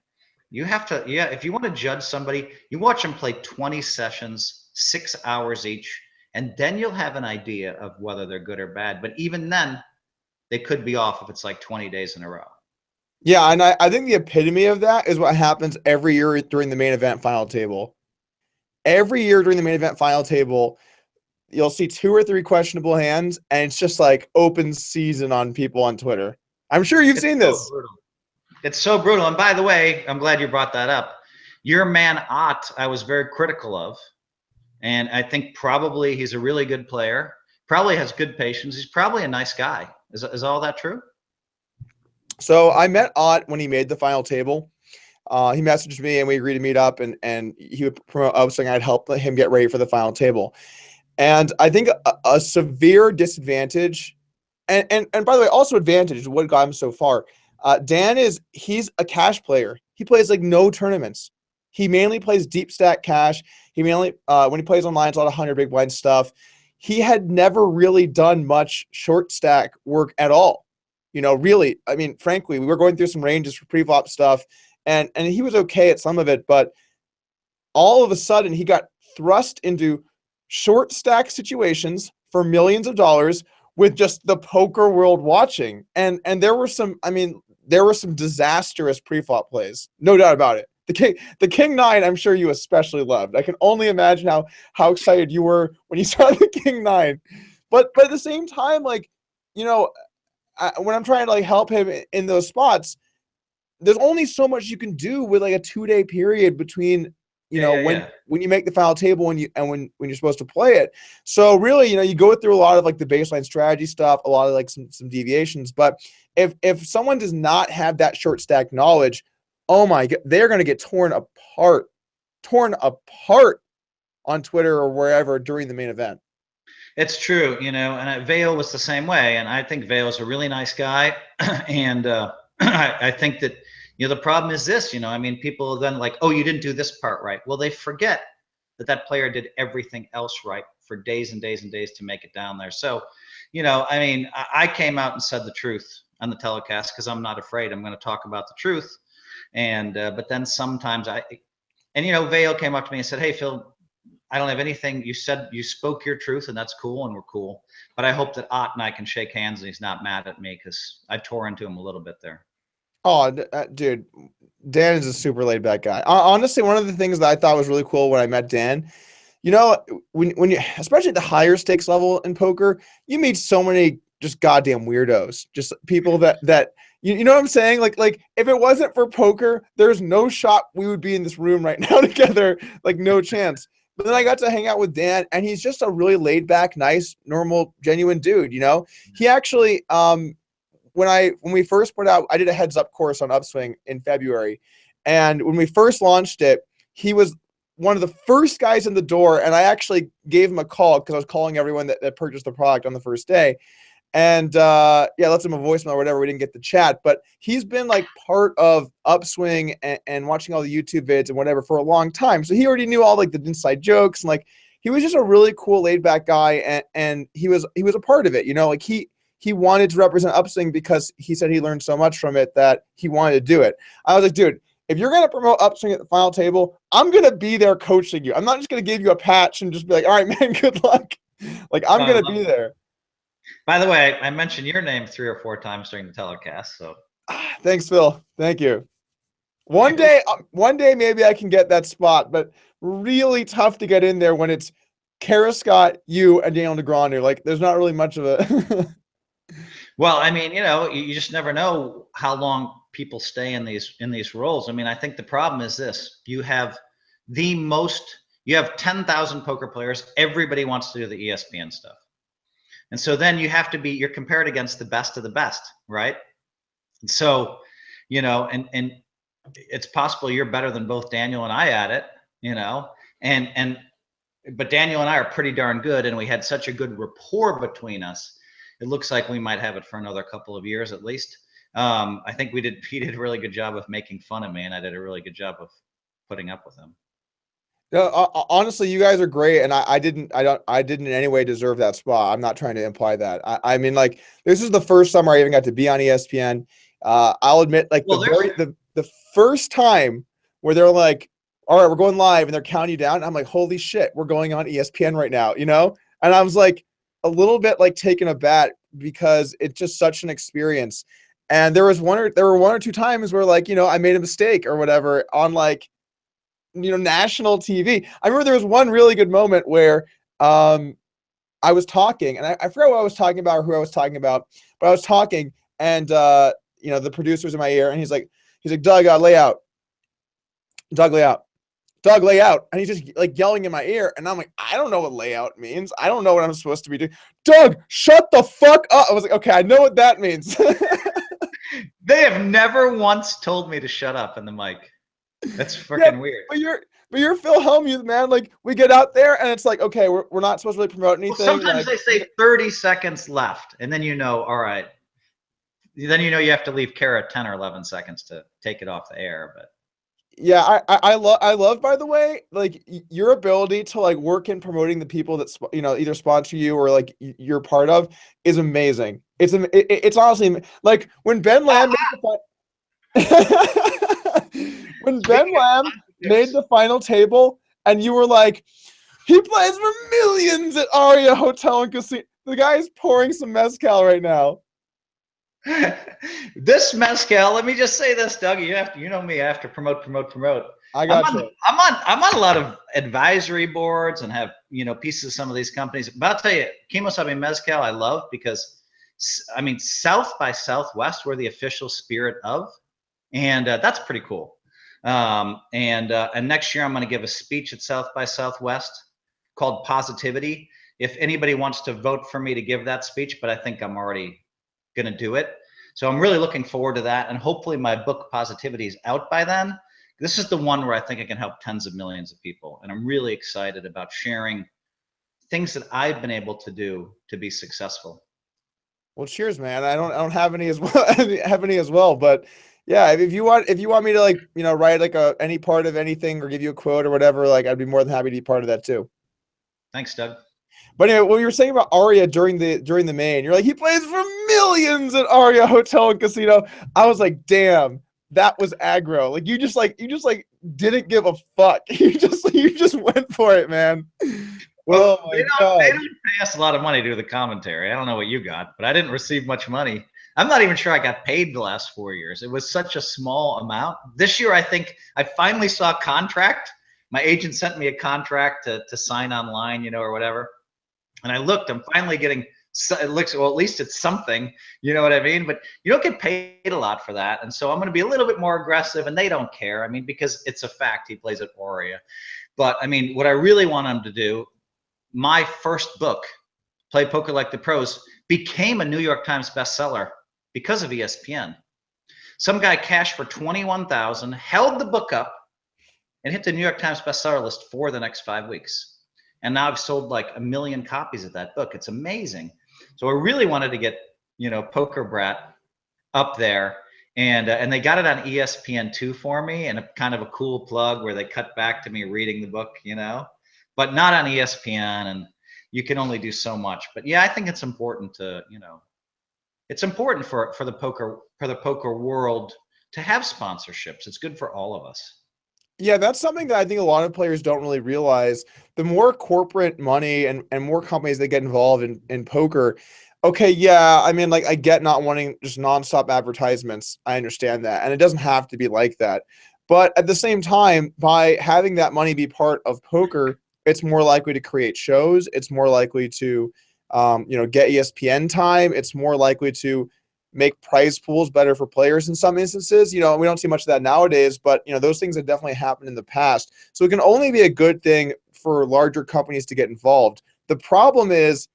You have to, if you want to judge somebody, you watch them play 20 sessions, 6 hours each, and then you'll have an idea of whether they're good or bad. But even then, they could be off if it's like 20 days in a row. Yeah, and I think the epitome of that is what happens every year during the main event final table. Every year during the main event final table, you'll see 2 or 3 questionable hands, and it's just like open season on people on Twitter. I'm sure you've seen this. Brutal. It's so brutal. And by the way, I'm glad you brought that up. Your man Ott, I was very critical of, and I think probably he's a really good player. Probably has good patience. He's probably a nice guy. Is all that true? So I met Ott when he made the final table. He messaged me and we agreed to meet up, and he would promote us saying I'd help him get ready for the final table. And I think a severe disadvantage, and by the way, also advantage is what got him so far. Dan he's a cash player. He plays like no tournaments. He mainly plays deep stack cash. He mainly, when he plays online, it's a lot of 100 big blind stuff. He had never really done much short stack work at all. Really, I mean, frankly, we were going through some ranges for pre-flop stuff, and he was okay at some of it, but all of a sudden he got thrust into short stack situations for millions of dollars with just the poker world watching. And there were some disastrous pre-flop plays, no doubt about it. The King 9, I'm sure you especially loved. I can only imagine how excited you were when you saw the King 9. But at the same time, like, when I'm trying to like help him in those spots, there's only so much you can do with like a 2-day period between when you make the final table when you're supposed to play it. So really, you go through a lot of like the baseline strategy stuff, a lot of like some deviations. But if someone does not have that short stack knowledge, oh my God, they're going to get torn apart on Twitter or wherever during the main event. It's true, and Vail was the same way. And I think Vail's a really nice guy. And I think that, the problem is this, I mean, people then like, oh, you didn't do this part right. Well, they forget that player did everything else right for days and days and days to make it down there. So, I mean, I came out and said the truth on the telecast because I'm not afraid. I'm going to talk about the truth. And, but then sometimes Vail came up to me and said, hey, Phil, I don't have anything. You said you spoke your truth, and that's cool, and we're cool. But I hope that Ott and I can shake hands and he's not mad at me because I tore into him a little bit there. Oh, dude, Dan is a super laid back guy. Honestly, one of the things that I thought was really cool when I met Dan, when you, especially at the higher stakes level in poker, you meet so many just goddamn weirdos, just people that you know what I'm saying? Like if it wasn't for poker, there's no shot we would be in this room right now together. Like no chance. But then I got to hang out with Dan, and he's just a really laid back, nice, normal, genuine dude. You know, he actually when we first put out, I did a heads up course on Upswing in February, and when we first launched it, he was one of the first guys in the door, and I actually gave him a call because I was calling everyone that purchased the product on the first day. And left him a voicemail or whatever. We didn't get the chat, but he's been like part of Upswing and watching all the YouTube vids and whatever for a long time. So he already knew all like the inside jokes, and like he was just a really cool, laid back guy, and he was a part of it. You know, like he wanted to represent Upswing because he said he learned so much from it that he wanted to do it. I was like, dude, if you're gonna promote Upswing at the final table, I'm gonna be there coaching you. I'm not just gonna give you a patch and just be like, all right, man, good luck. Like I'm gonna be there. By the way, I mentioned your name 3 or 4 times during the telecast. So thanks, Phil. Thank you. One day maybe I can get that spot, but really tough to get in there when it's Kara Scott, you, and Daniel Negreanu. Like there's not really much of a Well, I mean, you know, you just never know how long people stay in these roles. I mean, I think the problem is this: you have 10,000 poker players. Everybody wants to do the ESPN stuff. And so then you're compared against the best of the best, right? And so, you know, and it's possible you're better than both Daniel and I at it, you know, but Daniel and I are pretty darn good, and we had such a good rapport between us. It looks like we might have it for another couple of years at least. I think he did a really good job of making fun of me, and I did a really good job of putting up with him. No, honestly, you guys are great, and I didn't in any way deserve that spot. I'm not trying to imply that. I mean, like this is the first summer I even got to be on ESPN. I'll admit, like the first time where they're like, "All right, we're going live," and they're counting you down. I'm like, "Holy shit, we're going on ESPN right now," you know? And I was like a little bit like taken aback because it's just such an experience. And there were one or two times where like, you know, I made a mistake or whatever on like, you know, national TV. I remember there was one really good moment where I was talking, and I forgot what I was talking about or who I was talking about, but I was talking, and you know, the producer's in my ear, and he's like, Doug, lay out. Doug, lay out. Doug, lay out. And he's just like yelling in my ear, and I'm like, I don't know what layout means. I don't know what I'm supposed to be doing. Doug, shut the fuck up. I was like, okay, I know what that means. They have never once told me to shut up in the mic. That's freaking weird. But you're Phil Hellmuth, man. Like we get out there and it's like, okay, we're not supposed to really promote anything. Well, sometimes like, they say 30 seconds left, and then you know, all right. Then you know you have to leave Kara 10 or 11 seconds to take it off the air. But yeah, I love, by the way, like your ability to like work in promoting the people that you know either sponsor you or like you're part of is amazing. It's honestly like when Ben Lamb when Ben Lamb made the final table and you were like, he plays for millions at Aria Hotel and Casino. The guy is pouring some mezcal right now. This mezcal, let me just say this, Doug, you know me, I have to promote. I got you. I'm on a lot of advisory boards and have, you know, pieces of some of these companies. But I'll tell you, Kimosabe Mezcal I love because, I mean, South by Southwest, we're the official spirit of, and that's pretty cool. And next year I'm going to give a speech at South by Southwest called Positivity. If anybody wants to vote for me to give that speech, but I think I'm already going to do it. So I'm really looking forward to that. And hopefully my book Positivity is out by then. This is the one where I think I can help tens of millions of people. And I'm really excited about sharing things that I've been able to do to be successful. Well, cheers, man. I don't have any as well, but yeah, if you want me to like, you know, write like any part of anything or give you a quote or whatever, like I'd be more than happy to be part of that too. Thanks, Doug. But anyway, what you were saying about Aria during the main, you're like, he plays for millions at Aria Hotel and Casino. I was like, damn, that was aggro. Like you just didn't give a fuck. You just went for it, man. Well, they don't pay us a lot of money to do the commentary. I don't know what you got, but I didn't receive much money. I'm not even sure I got paid the last 4 years. It was such a small amount. This year, I think I finally saw a contract. My agent sent me a contract to sign online, you know, or whatever. And I looked, I'm finally getting So it looks, well, at least it's something, you know what I mean? But you don't get paid a lot for that. And so I'm going to be a little bit more aggressive, and they don't care. I mean, because it's a fact he plays at Aurea. But I mean, what I really want him to do, my first book, Play Poker Like the Pros, became a New York Times bestseller because of ESPN. Some guy cashed for $21,000, held the book up, and hit the New York Times bestseller list for the next 5 weeks. And now I've sold like 1 million copies of that book. It's amazing. So I really wanted to get, you know, Poker Brat up there, and they got it on ESPN2 for me, and a kind of a cool plug where they cut back to me reading the book, you know, but not on ESPN, and you can only do so much. But yeah, I think it's important to, you know, it's important for the poker world to have sponsorships. It's good for all of us. Yeah, that's something that I think a lot of players don't really realize. The more corporate money and more companies that get involved in poker, okay, yeah, I mean, like, I get not wanting just nonstop advertisements. I understand that. And it doesn't have to be like that. But at the same time, by having that money be part of poker, it's more likely to create shows. It's more likely to, get ESPN time. It's more likely to make prize pools better for players in some instances. You know, we don't see much of that nowadays, but, you know, those things have definitely happened in the past. So it can only be a good thing for larger companies to get involved. The problem is,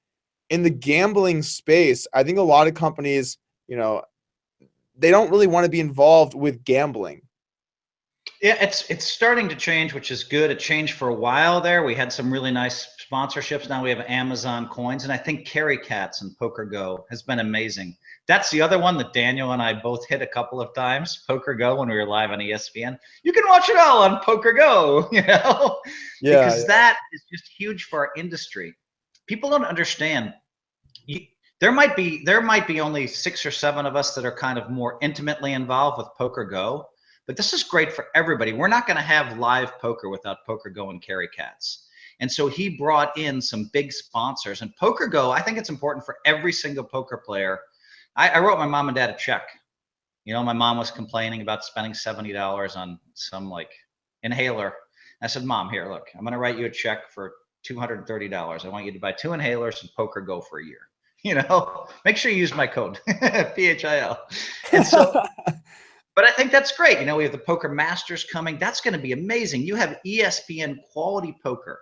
in the gambling space, I think a lot of companies, you know, they don't really want to be involved with gambling. Yeah, it's starting to change, which is good. It changed for a while there. We had some really nice sponsorships. Now we have Amazon coins, and I think Carry Cats and Poker Go has been amazing. That's the other one that Daniel and I both hit a couple of times, Poker Go, when we were live on ESPN. You can watch it all on Poker Go, you know, because that is just huge for our industry. People don't understand. There might be only 6 or 7 of us that are kind of more intimately involved with Poker Go, but this is great for everybody. We're not going to have live poker without Poker Go and Carry Cats. And so he brought in some big sponsors. And Poker Go, I think it's important for every single poker player. I wrote my mom and dad a check. You know, my mom was complaining about spending $70 on some like inhaler. I said, Mom, here, look, I'm going to write you a check for $230. I want you to buy 2 inhalers and Poker Go for a year. You know, make sure you use my code, PHIL. And so, but I think that's great. You know, we have the Poker Masters coming. That's going to be amazing. You have ESPN quality poker,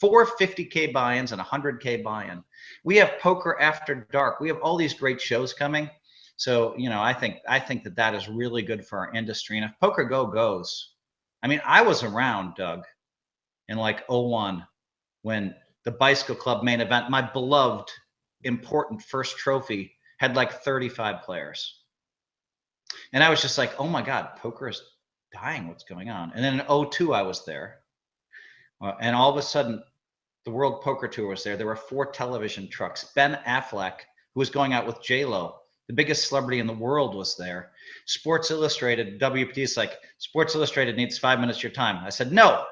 4 50K buy-ins and 100K buy-in. We have Poker After Dark. We have all these great shows coming. So, you know, I think that is really good for our industry. And if Poker Go goes, I mean, I was around, Doug, in like 01 when the Bicycle Club main event, my beloved, important first trophy, had like 35 players. And I was just like, oh my God, poker is dying. What's going on? And then in 02, I was there. And all of a sudden, the World Poker Tour was there. There were 4 television trucks. Ben Affleck, who was going out with J-Lo, the biggest celebrity in the world, was there. Sports Illustrated, WPT is like, Sports Illustrated needs 5 minutes of your time. I said, no.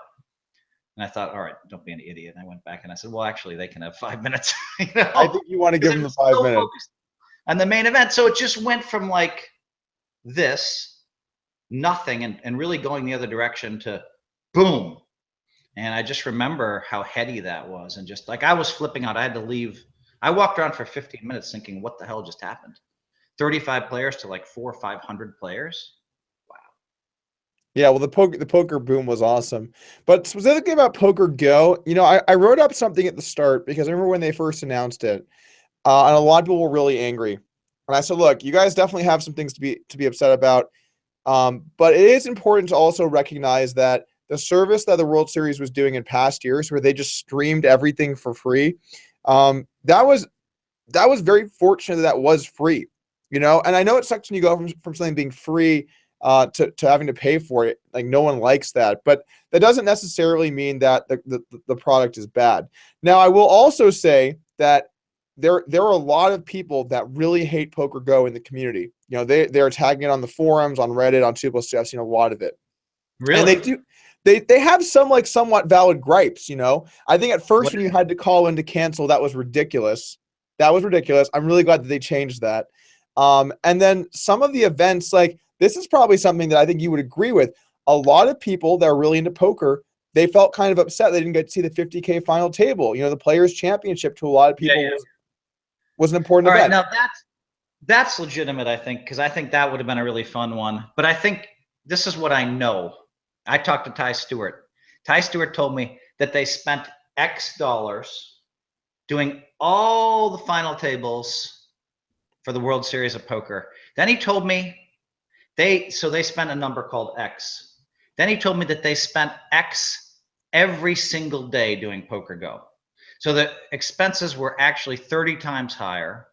And I thought, all right, don't be an idiot. And I went back and I said, well, actually, they can have 5 minutes. You know? I think you want to give them the 5 minutes. On the main event. So it just went from like this, nothing, and really going the other direction to boom. And I just remember how heady that was. And just like I was flipping out. I had to leave. I walked around for 15 minutes thinking, what the hell just happened? 35 players to like 400 or 500 players. Yeah, well, the poker boom was awesome. But specifically about Poker Go, you know, I wrote up something at the start because I remember when they first announced it, and a lot of people were really angry. And I said, look, you guys definitely have some things to be upset about, but it is important to also recognize that the service that the World Series was doing in past years, where they just streamed everything for free, that was very fortunate that was free, you know. And I know it sucks when you go from something being free to having to pay for it. Like, no one likes that, but that doesn't necessarily mean that the product is bad. Now, I will also say that there are a lot of people that really hate Poker Go in the community. You know, they're tagging it on the forums, on Reddit, on 2+2. I've seen a lot of it. Really? And they do. They have some like somewhat valid gripes, you know. I think at first when you had to call in to cancel, that was ridiculous. That was ridiculous. I'm really glad that they changed that. And then some of the events, like, this is probably something that I think you would agree with. A lot of people that are really into poker they felt kind of upset they didn't get to see the 50K final table. You know, the Players Championship to a lot of people was an important All right, event. now that's legitimate, I think, because I think that would have been a really fun one. But I think this is what I know. I talked to Ty Stewart. Ty Stewart told me that they spent X dollars doing all the final tables for the World Series of Poker. Then he told me they spent a number called X. Then he told me that they spent X every single day doing Poker Go. So the expenses were actually 30 times higher.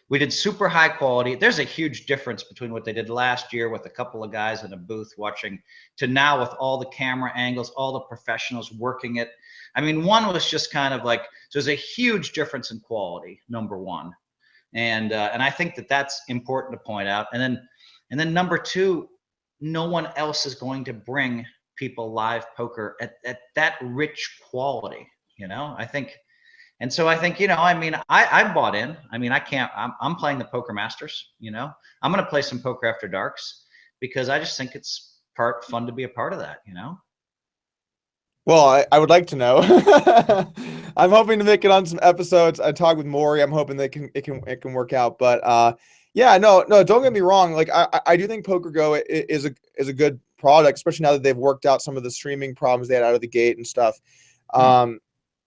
We did super high quality. There's a huge difference between what they did last year with a couple of guys in a booth watching to now with all the camera angles, all the professionals working it. I mean, one was just kind of like, so there's a huge difference in quality, number one. And I think that that's important to point out. And then number two, no one else is going to bring people live poker at that rich quality, you know, I think. And so I think, you know, I mean, I bought in. I mean, I'm playing the Poker Masters, you know. I'm going to play some Poker After Darks because I just think it's fun to be a part of that, you know. Well, I would like to know. I'm hoping to make it on some episodes. I talked with Maury. I'm hoping that it can work out. But yeah, no, don't get me wrong. Like I do think Poker Go is a good product, especially now that they've worked out some of the streaming problems they had out of the gate and stuff.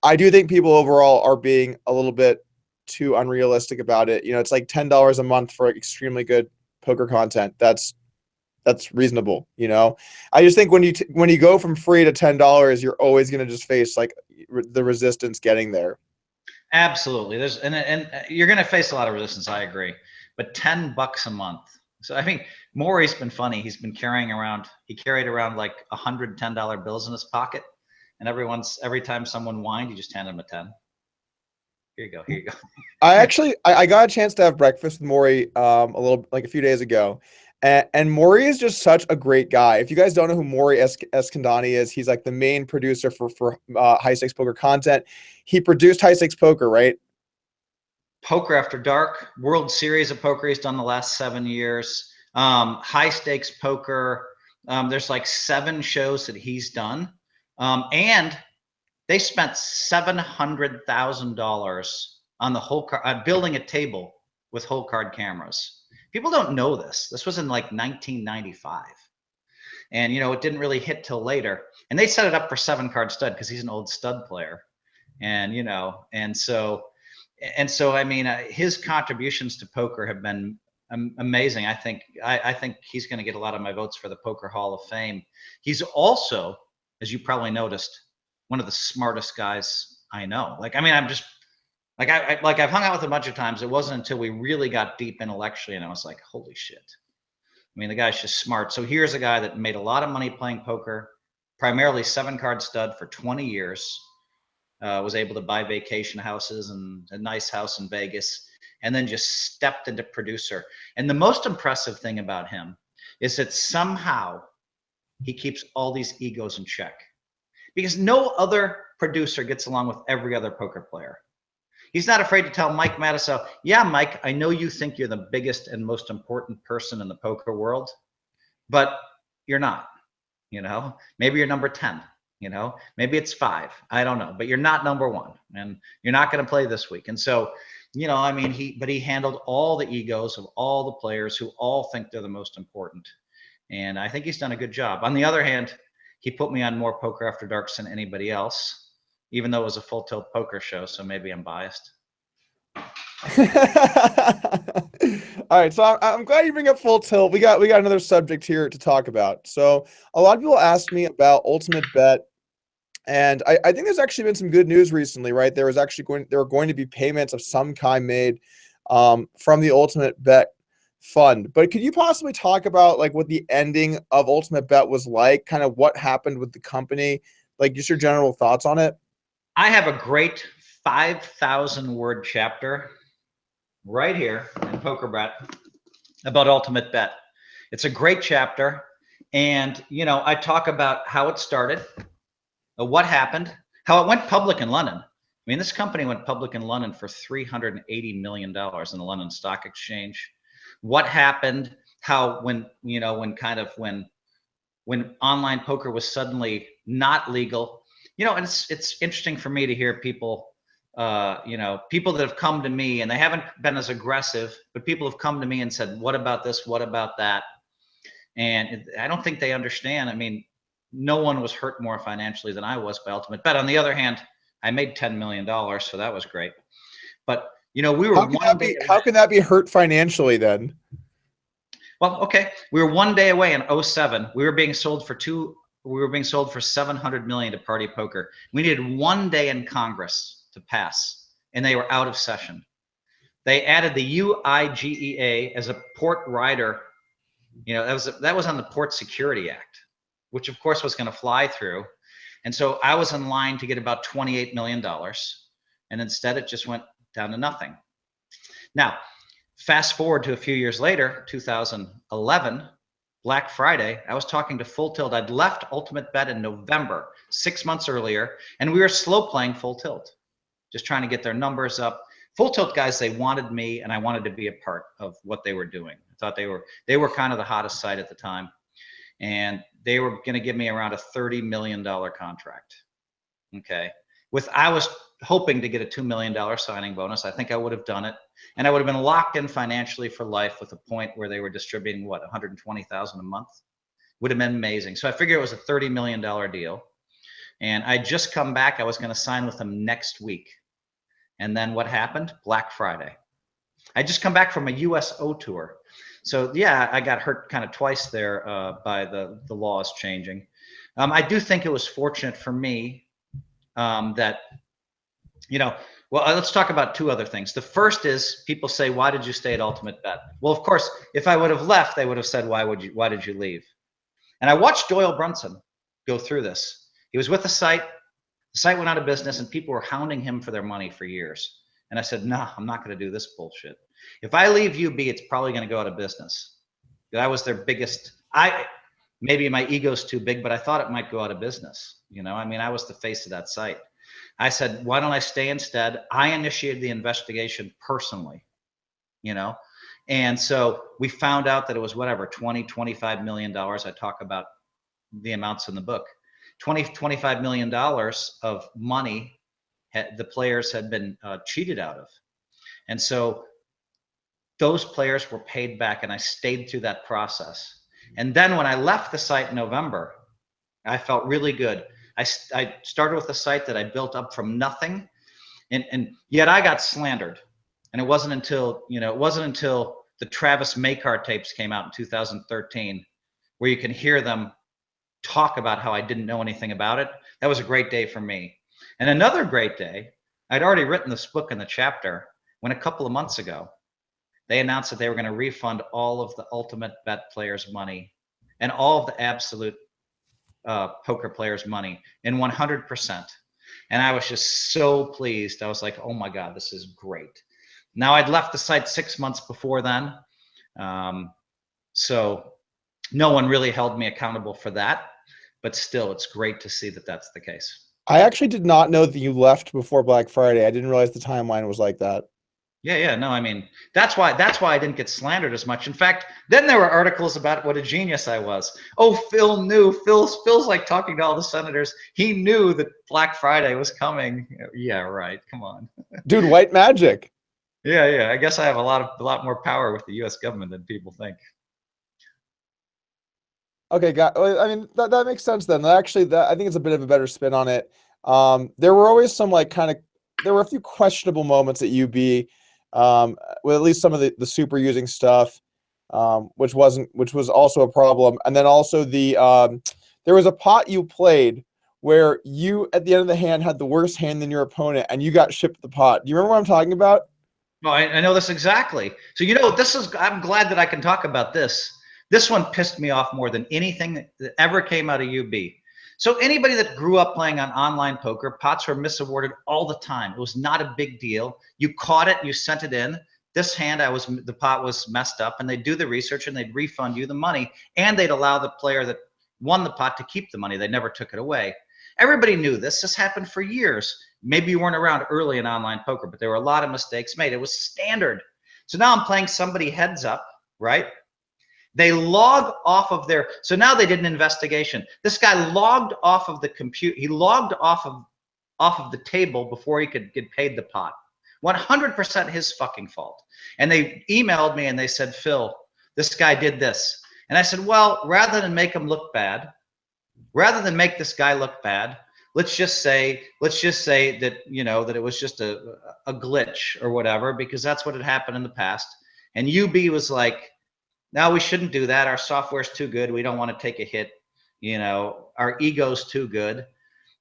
I do think people overall are being a little bit too unrealistic about it. You know, it's like $10 a month for extremely good poker content. That's reasonable. You know, I just think when you go from free to $10, you're always going to just face like the resistance getting there. Absolutely. There's and you're going to face a lot of resistance. I agree. But $10 a month. So I mean, Maury's been funny. He carried around like $110 bills in his pocket. And every time someone whined, you just hand them a 10. Here you go. Here you go. I got a chance to have breakfast with Maury a few days ago. And Maury is just such a great guy. If you guys don't know who Maury Eskandani is, he's like the main producer for high stakes poker content. He produced High Stakes Poker, right? Poker After Dark, World Series of Poker. He's done the last 7 years. High Stakes Poker. There's like 7 shows that he's done. And they spent $700,000 on the whole card, building a table with whole card cameras. People don't know this. This was in like 1995. And, you know, it didn't really hit till later. And they set it up for 7-card stud because he's an old stud player. And, you know, and so, I mean, his contributions to poker have been amazing. I think he's going to get a lot of my votes for the Poker Hall of Fame. He's also, as you probably noticed, one of the smartest guys I know. Like, I mean, I'm just like, I've hung out with him a bunch of times. It wasn't until we really got deep intellectually and I was like, holy shit. I mean, the guy's just smart. So here's a guy that made a lot of money playing poker, primarily 7-card stud for 20 years, was able to buy vacation houses and a nice house in Vegas, and then just stepped into producer. And the most impressive thing about him is that somehow he keeps all these egos in check. Because no other producer gets along with every other poker player. He's not afraid to tell Mike Matusow, yeah, Mike, I know you think you're the biggest and most important person in the poker world, but you're not, you know, maybe you're number 10, you know, maybe it's 5, I don't know, but you're not number 1 and you're not going to play this week. And so, you know, I mean, he handled all the egos of all the players who all think they're the most important. And I think he's done a good job. On the other hand, he put me on more Poker After Darks than anybody else, even though it was a full tilt poker show. So maybe I'm biased. All right, so I'm glad you bring up full tilt. We got another subject here to talk about. So a lot of people asked me about Ultimate Bet, and I think there's actually been some good news recently, right? There were going to be payments of some kind made from the Ultimate Bet fund. But could you possibly talk about like what the ending of Ultimate Bet was like, kind of what happened with the company, like just your general thoughts on it? I have a great 5,000 word chapter right here in Poker Brat about Ultimate Bet. It's a great chapter. And, you know, I talk about how it started, what happened, how it went public in London. I mean, this company went public in London for $380 million in the London Stock Exchange. What happened, how when online poker was suddenly not legal, you know, and it's interesting for me to hear people, you know, people that have come to me and they haven't been as aggressive, but people have come to me and said, what about this? What about that? And I don't think they understand. I mean, no one was hurt more financially than I was by Ultimate Bet. On the other hand, I made $10 million, so that was great. But, you know, we were how can that be hurt financially then? Well, okay. We were 1 day away in 07. We were being sold for $700 million to Party Poker. We needed 1 day in Congress to pass, and they were out of session. They added the UIGEA as a port rider. You know, that was on the Port Security Act, which of course was going to fly through. And so I was in line to get about $28 million, and instead it just went down to nothing. Now, fast forward to a few years later, 2011, Black Friday, I was talking to Full Tilt. I'd left Ultimate Bet in November, 6 months earlier, and we were slow playing Full Tilt, just trying to get their numbers up. Full Tilt guys, they wanted me, and I wanted to be a part of what they were doing. I thought they were kind of the hottest site at the time, and they were going to give me around a $30 million contract. Okay, I was hoping to get a $2 million signing bonus. I think I would have done it, and I would have been locked in financially for life with a point where they were distributing what, $120,000 a month. Would have been amazing. So I figured it was a $30 million deal, and I just come back. I was going to sign with them next week, and then what happened? Black Friday. I just come back from a USO tour, so yeah, I got hurt kind of twice there by the laws changing. I do think it was fortunate for me that, you know, well, let's talk about two other things. The first is people say, why did you stay at Ultimate Bet? Well, of course, if I would have left, they would have said, why did you leave? And I watched Doyle Brunson go through this. He was with the site went out of business, and people were hounding him for their money for years. And I said, no, I'm not going to do this bullshit. If I leave UB, it's probably going to go out of business. I was their biggest, maybe my ego's too big, but I thought it might go out of business. You know, I mean, I was the face of that site. I said, why don't I stay instead? I initiated the investigation personally, you know? And so we found out that it was whatever, $25 million. I talk about the amounts in the book. $25 million of money the players had been cheated out of. And so those players were paid back, and I stayed through that process. And then when I left the site in November, I felt really good. I started with a site that I built up from nothing, and yet I got slandered. And it wasn't until, you know, the Travis Makar tapes came out in 2013, where you can hear them talk about how I didn't know anything about it. That was a great day for me. And another great day, I'd already written this book in the chapter when a couple of months ago, they announced that they were going to refund all of the Ultimate Bet players' money and all of the absolute poker players' money in 100%. And I was just so pleased. I was like, oh my God, this is great. Now, I'd left the site 6 months before then. So no one really held me accountable for that, but still, it's great to see that that's the case. I actually did not know that you left before Black Friday. I didn't realize the timeline was like that. Yeah, no, I mean, that's why I didn't get slandered as much. In fact, then there were articles about what a genius I was. Oh, Phil knew. Phil's like talking to all the senators. He knew that Black Friday was coming. Yeah, right. Come on. Dude, white magic. Yeah. I guess I have a lot more power with the U.S. government than people think. Okay, I mean, that makes sense then. Actually, I think it's a bit of a better spin on it. There were always some there were a few questionable moments at UB. With at least some of the super using stuff, which was also a problem. And then also there was a pot you played where you at the end of the hand had the worst hand than your opponent, and you got shipped the pot. Do you remember what I'm talking about? No, I know this exactly. So, you know, I'm glad that I can talk about this. This one pissed me off more than anything that ever came out of UB. So anybody that grew up playing on online poker, pots were misawarded all the time. It was not a big deal. You caught it, you sent it in. This hand, the pot was messed up, and they'd do the research and they'd refund you the money, and they'd allow the player that won the pot to keep the money. They never took it away. Everybody knew this. This happened for years. Maybe you weren't around early in online poker, but there were a lot of mistakes made. It was standard. So now I'm playing somebody heads up, right? They log off of their, so now they did an investigation. This guy logged off of the computer. He logged off of the table before he could get paid the pot. 100% his fucking fault. And they emailed me and they said, Phil, this guy did this. And I said, well, rather than make him look bad, rather than make this guy look bad, let's just say that, you know, that it was just a glitch or whatever, because that's what had happened in the past. And UB was like, no, we shouldn't do that. Our software's too good. We don't want to take a hit. You know, our ego's too good.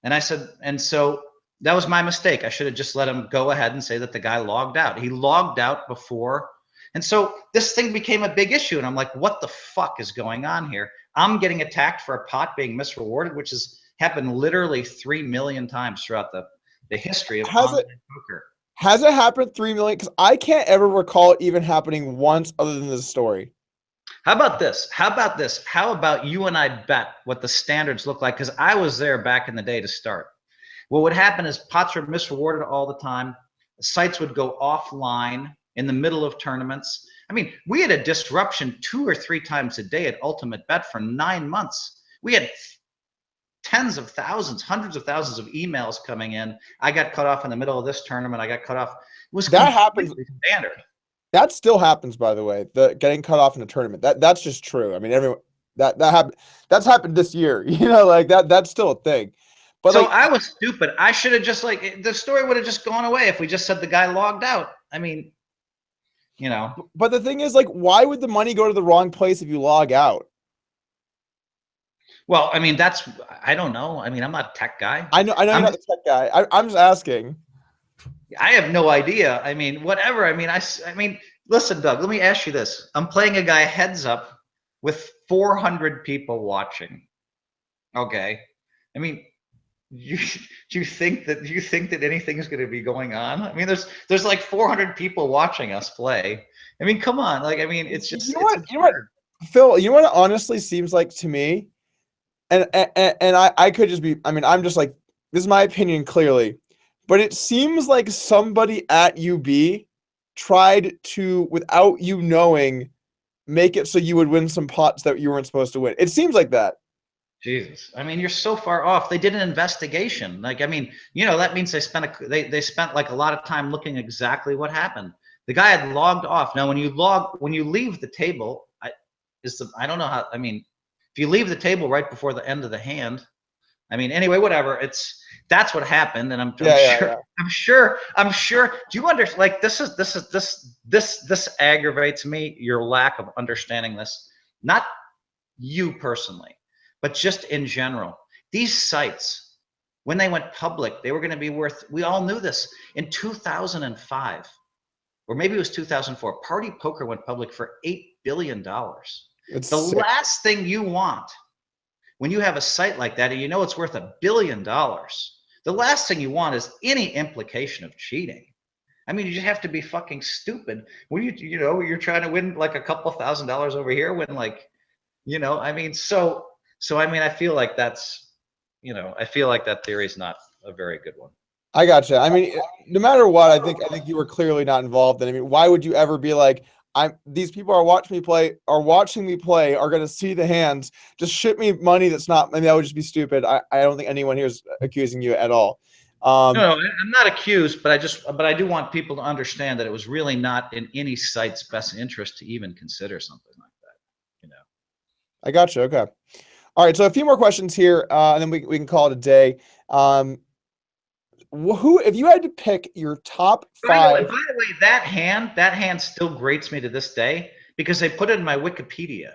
And I said, and so that was my mistake. I should have just let him go ahead and say that the guy logged out. He logged out before. And so this thing became a big issue. And I'm like, what the fuck is going on here? I'm getting attacked for a pot being misrewarded, which has happened literally 3 million times throughout the history of online poker. Has it happened 3 million? Because I can't ever recall it even happening once other than this story. How about this? How about this? How about you and I bet what the standards look like? Because I was there back in the day to start. What would happen is pots were misrewarded all the time. Sites would go offline in the middle of tournaments. I mean, we had a disruption 2 or 3 times a day at Ultimate Bet for 9 months. We had tens of thousands, hundreds of thousands of emails coming in. I got cut off in the middle of this tournament. I got cut off. It was that happens standard. That still happens, by the way. The getting cut off in a tournament. That's just true. I mean, everyone that happened. That's happened this year. You know, like that's still a thing. But so like, I was stupid. I should have just like the story would have just gone away if we just said the guy logged out. I mean, you know. But the thing is, like, why would the money go to the wrong place if you log out? Well, I mean, I don't know. I mean, I'm not a tech guy. I know you're not the tech guy. I'm just asking. I have no idea. I mean, whatever. I mean, listen, Doug, let me ask you this. I'm playing a guy heads up with 400 people watching. Okay. I mean, do you think that anything's going to be going on? I mean, there's like 400 people watching us play. I mean, come on. Like, I mean, it's just, you know what, Phil, you know what it honestly seems like to me? And I could just be, I mean, I'm just like, this is my opinion clearly. But it seems like somebody at UB tried to, without you knowing, make it so you would win some pots that you weren't supposed to win. It seems like that. Jesus, I mean, you're so far off. They did an investigation. Like, I mean, you know, that means they spent like a lot of time looking exactly what happened. The guy had logged off. Now, when you leave the table, I don't know how. I mean, if you leave the table right before the end of the hand, I mean, anyway, whatever. That's what happened, and I'm sure. Do you understand? Like, this aggravates me. Your lack of understanding this, not you personally, but just in general. These sites, when they went public, they were going to be worth. We all knew this in 2005, or maybe it was 2004. Party Poker went public for $8 billion. The last thing you want when you have a site like that and you know it's worth $1 billion, the last thing you want is any implication of cheating. I mean, you just have to be fucking stupid when you're trying to win like a couple $1,000s over here when, like, you know, I mean, so I mean, I feel like that's, you know, I feel like that theory is not a very good one. I gotcha. I mean, no matter what, I think you were clearly not involved. And I mean, why would you ever be like, these people are watching me play, are going to see the hands, just ship me money that's not, I mean, that would just be stupid. I don't think anyone here is accusing you at all. No, I'm not accused, but I do want people to understand that it was really not in any site's best interest to even consider something like that, you know. I gotcha. Okay. All right. So a few more questions here, and then we can call it a day. If you had to pick your top 5. By the way, that hand still grates me to this day because they put it in my Wikipedia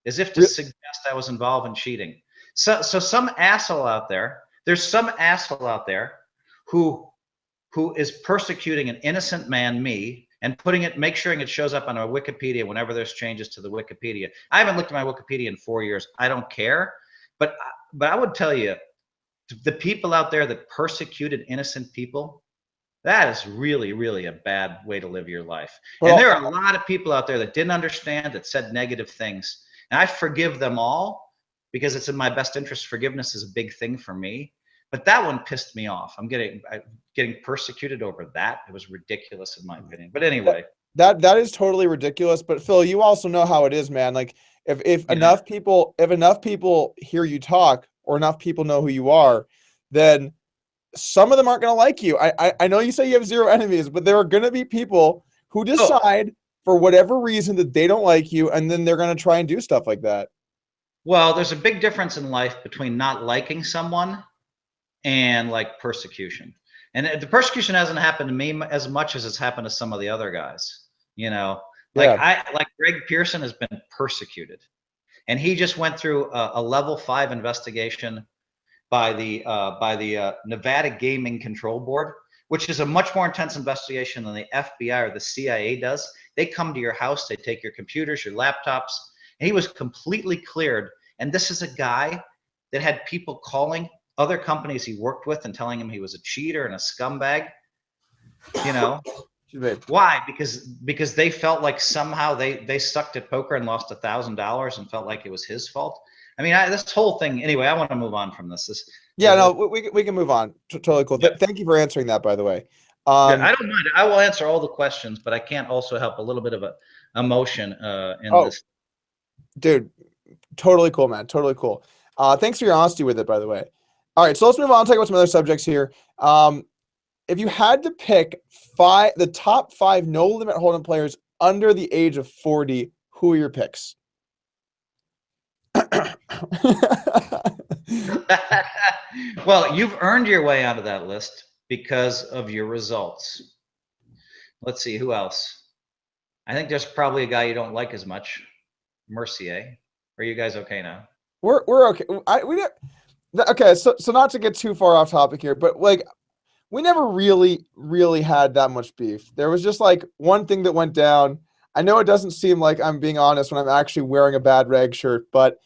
as if to suggest I was involved in cheating. So some asshole out there, there's some asshole out there who is persecuting an innocent man, me, and make sure it shows up on our Wikipedia whenever there's changes to the Wikipedia. I haven't looked at my Wikipedia in 4 years. I don't care, but I would tell you, the people out there that persecuted innocent people, that is really, really a bad way to live your life. Well, and there are a lot of people out there that didn't understand, that said negative things. And I forgive them all because it's in my best interest. Forgiveness is a big thing for me. But that one pissed me off. I'm getting persecuted over that. It was ridiculous in my opinion. But anyway. that is totally ridiculous. But Phil, you also know how it is, man. Like if Yeah. enough people hear you talk, or enough people know who you are, then some of them aren't going to like you. I know you say you have zero enemies, but there are going to be people who Oh, decide for whatever reason that they don't like you, and then they're going to try and do stuff like that. well, there's a big difference in life between not liking someone and like persecution. And the persecution hasn't happened to me as much as it's happened to some of the other guys. You know, like Yeah. Greg Pearson has been persecuted, and he just went through a level 5 investigation by the Nevada Gaming Control Board, which is a much more intense investigation than the FBI or the CIA does. They come to your house, they take your computers, your laptops, and he was completely cleared. And this is a guy that had people calling other companies he worked with and telling him he was a cheater and a scumbag. You know why? Because they felt like somehow they sucked at poker and lost $1,000 and felt like it was his fault. I mean, this whole thing. Anyway, I want to move on from this. Yeah, no, we can move on. Totally cool. Yeah. Thank you for answering that, by the way. Yeah, I don't mind. I will answer all the questions, but I can't also help a little bit of a emotion in Oh, this. dude, totally cool, man. Totally cool. Thanks for your honesty with it, by the way. All right, so let's move on. Talk about some other subjects here. If you had to pick the top 5 no limit hold'em players under the age of 40, who are your picks? Well, you've earned your way onto that list because of your results. Let's see, who else? I think there's probably a guy you don't like as much, Mercier. Are you guys okay now? We're okay. Okay, so not to get too far off topic here, but like we never really had that much beef. There was just like one thing that went down. I know it doesn't seem like I'm being honest when I'm actually wearing a bad rag shirt, but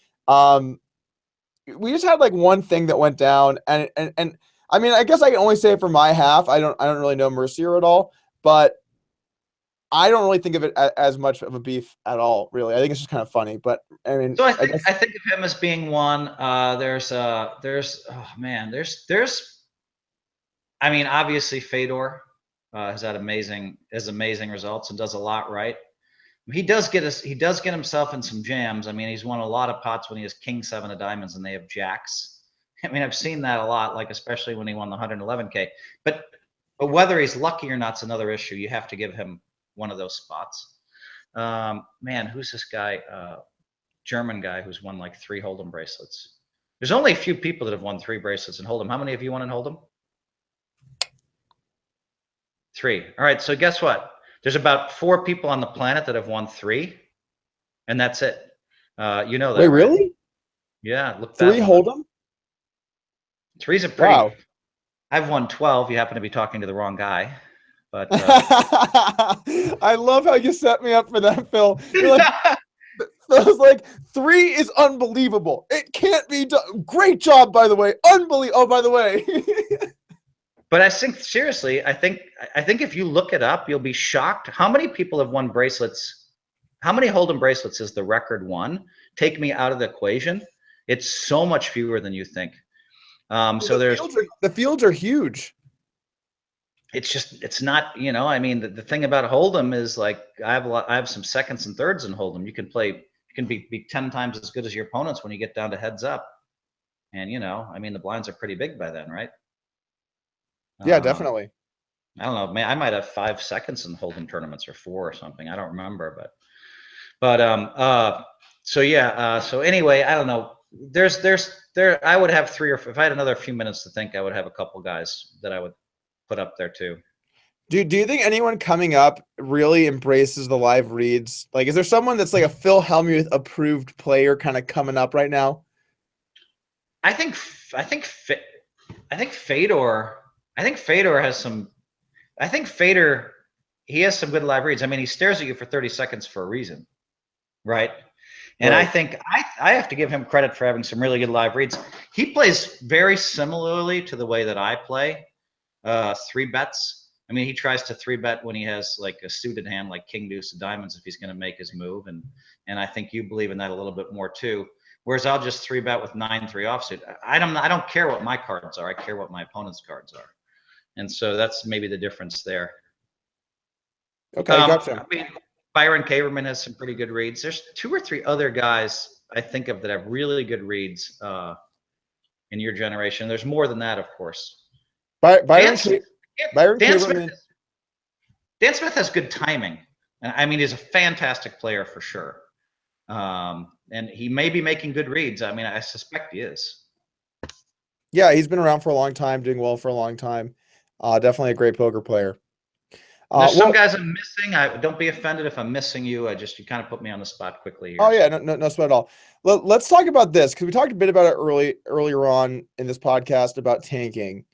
we just had like one thing that went down, and I mean, I guess I can only say it for my half. I don't really know Mercier at all, but I don't really think of it as much of a beef at all. Really, I think it's just kind of funny. But I mean, So I guess I think of him as being one. There's oh man, there's I mean, obviously Fedor has had amazing results and does a lot right. He does get himself in some jams. I mean, he's won a lot of pots when he has king 7 of diamonds and they have jacks. I mean, I've seen that a lot, like especially when he won the 111K. But whether he's lucky or not is another issue. You have to give him one of those spots. Man, who's this guy? German guy who's won like 3 Hold'em bracelets. There's only a few people that have won 3 bracelets in Hold'em. How many have you won in Hold'em? 3. All right. So guess what? There's about 4 people on the planet that have won 3, and that's it. You know wait, that, right? really? Yeah. Look 3 that one up. hold'em? 3's a pretty. Wow. I've won 12. You happen to be talking to the wrong guy, but. I love how you set me up for that, Phil. You're like, I was like, 3 is unbelievable. It can't be done. Great job, by the way. Unbelievable. Oh, by the way. But I think seriously, I think if you look it up, you'll be shocked. How many people have won bracelets? How many Hold'em bracelets is the record one? Take me out of the equation. It's so much fewer than you think. So the fields are huge. it's not, I mean, the thing about Hold'em is like I have some seconds and thirds in Hold'em. You can be 10 times as good as your opponents when you get down to heads up. And I mean, the blinds are pretty big by then, right? Yeah, Uh, definitely. I don't know, man. I might have 5 seconds in Hold'em tournaments or 4 or something. I don't remember, but so yeah. So anyway, I don't know. There. I would have 3 or if I had another few minutes to think, I would have a couple guys that I would put up there too. Do you think anyone coming up really embraces the live reads? Like, is there someone that's like a Phil Hellmuth approved player kind of coming up right now? I think Fedor. I think Fedor has some. I think Fedor. He has some good live reads. I mean, he stares at you for 30 seconds for a reason, right? And I Right. think I have to give him credit for having some really good live reads. He plays very similarly to the way that I play. 3 bets. I mean, he tries to 3 bet when he has like a suited hand, like king deuce of diamonds, if he's going to make his move. And I think you believe in that a little bit more too. Whereas I'll just 3 bet with 9-3 offsuit. I don't care what my cards are. I care what my opponent's cards are. And so that's maybe the difference there. Okay, gotcha. I mean, Byron Caverman has some pretty good reads. There's 2 or 3 other guys I think of that have really good reads in your generation. There's more than that, of course. Dan Smith, Byron Dan Smith, Caverman. Dan Smith has good timing. And I mean, he's a fantastic player for sure. And he may be making good reads. I mean, I suspect he is. Yeah, he's been around for a long time, doing well for a long time. Definitely a great poker player. There's some guys I'm missing. Don't be offended if I'm missing you. You kind of put me on the spot quickly here. Oh yeah, no sweat at all. Let's talk about this because we talked a bit about it earlier on in this podcast about tanking,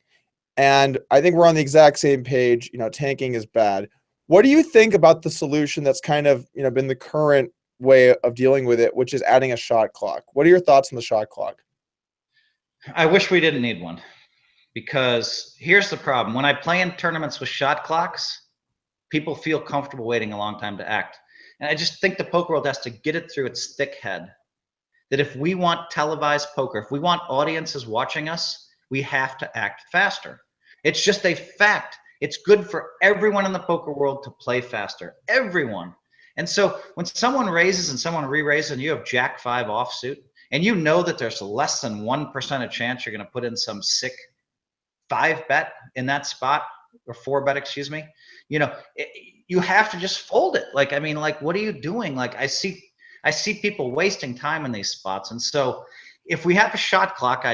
and I think we're on the exact same page. Tanking is bad. What do you think about the solution that's kind of been the current way of dealing with it, which is adding a shot clock? What are your thoughts on the shot clock? I wish we didn't need one, because here's the problem. When I play in tournaments with shot clocks, people feel comfortable waiting a long time to act. And I just think the poker world has to get it through its thick head that if we want televised poker, if we want audiences watching us, we have to act faster. It's just a fact. It's good for everyone in the poker world to play faster. Everyone. And so when someone raises and someone re-raises and you have Jack 5 offsuit, and you know that there's less than 1% of chance you're going to put in some sick 5 bet in that spot, or 4 bet, excuse me, you have to just fold it. Like, I mean, like, what are you doing? Like, I see people wasting time in these spots. And so if we have a shot clock,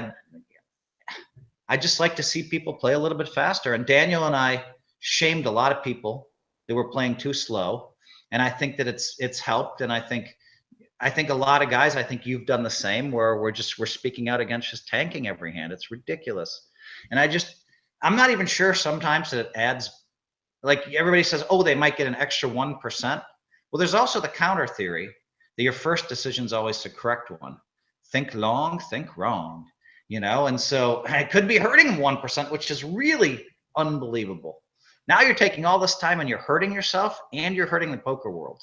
I'd just like to see people play a little bit faster. And Daniel and I shamed a lot of people that were playing too slow. And I think that it's helped. And I think a lot of guys, I think you've done the same, where we're speaking out against just tanking every hand. It's ridiculous. And I'm not even sure sometimes that it adds, like everybody says, oh, they might get an extra 1%. Well, there's also the counter theory that your first decision is always the correct one. Think long, think wrong, and so it could be hurting them 1%, which is really unbelievable. Now you're taking all this time and you're hurting yourself and you're hurting the poker world.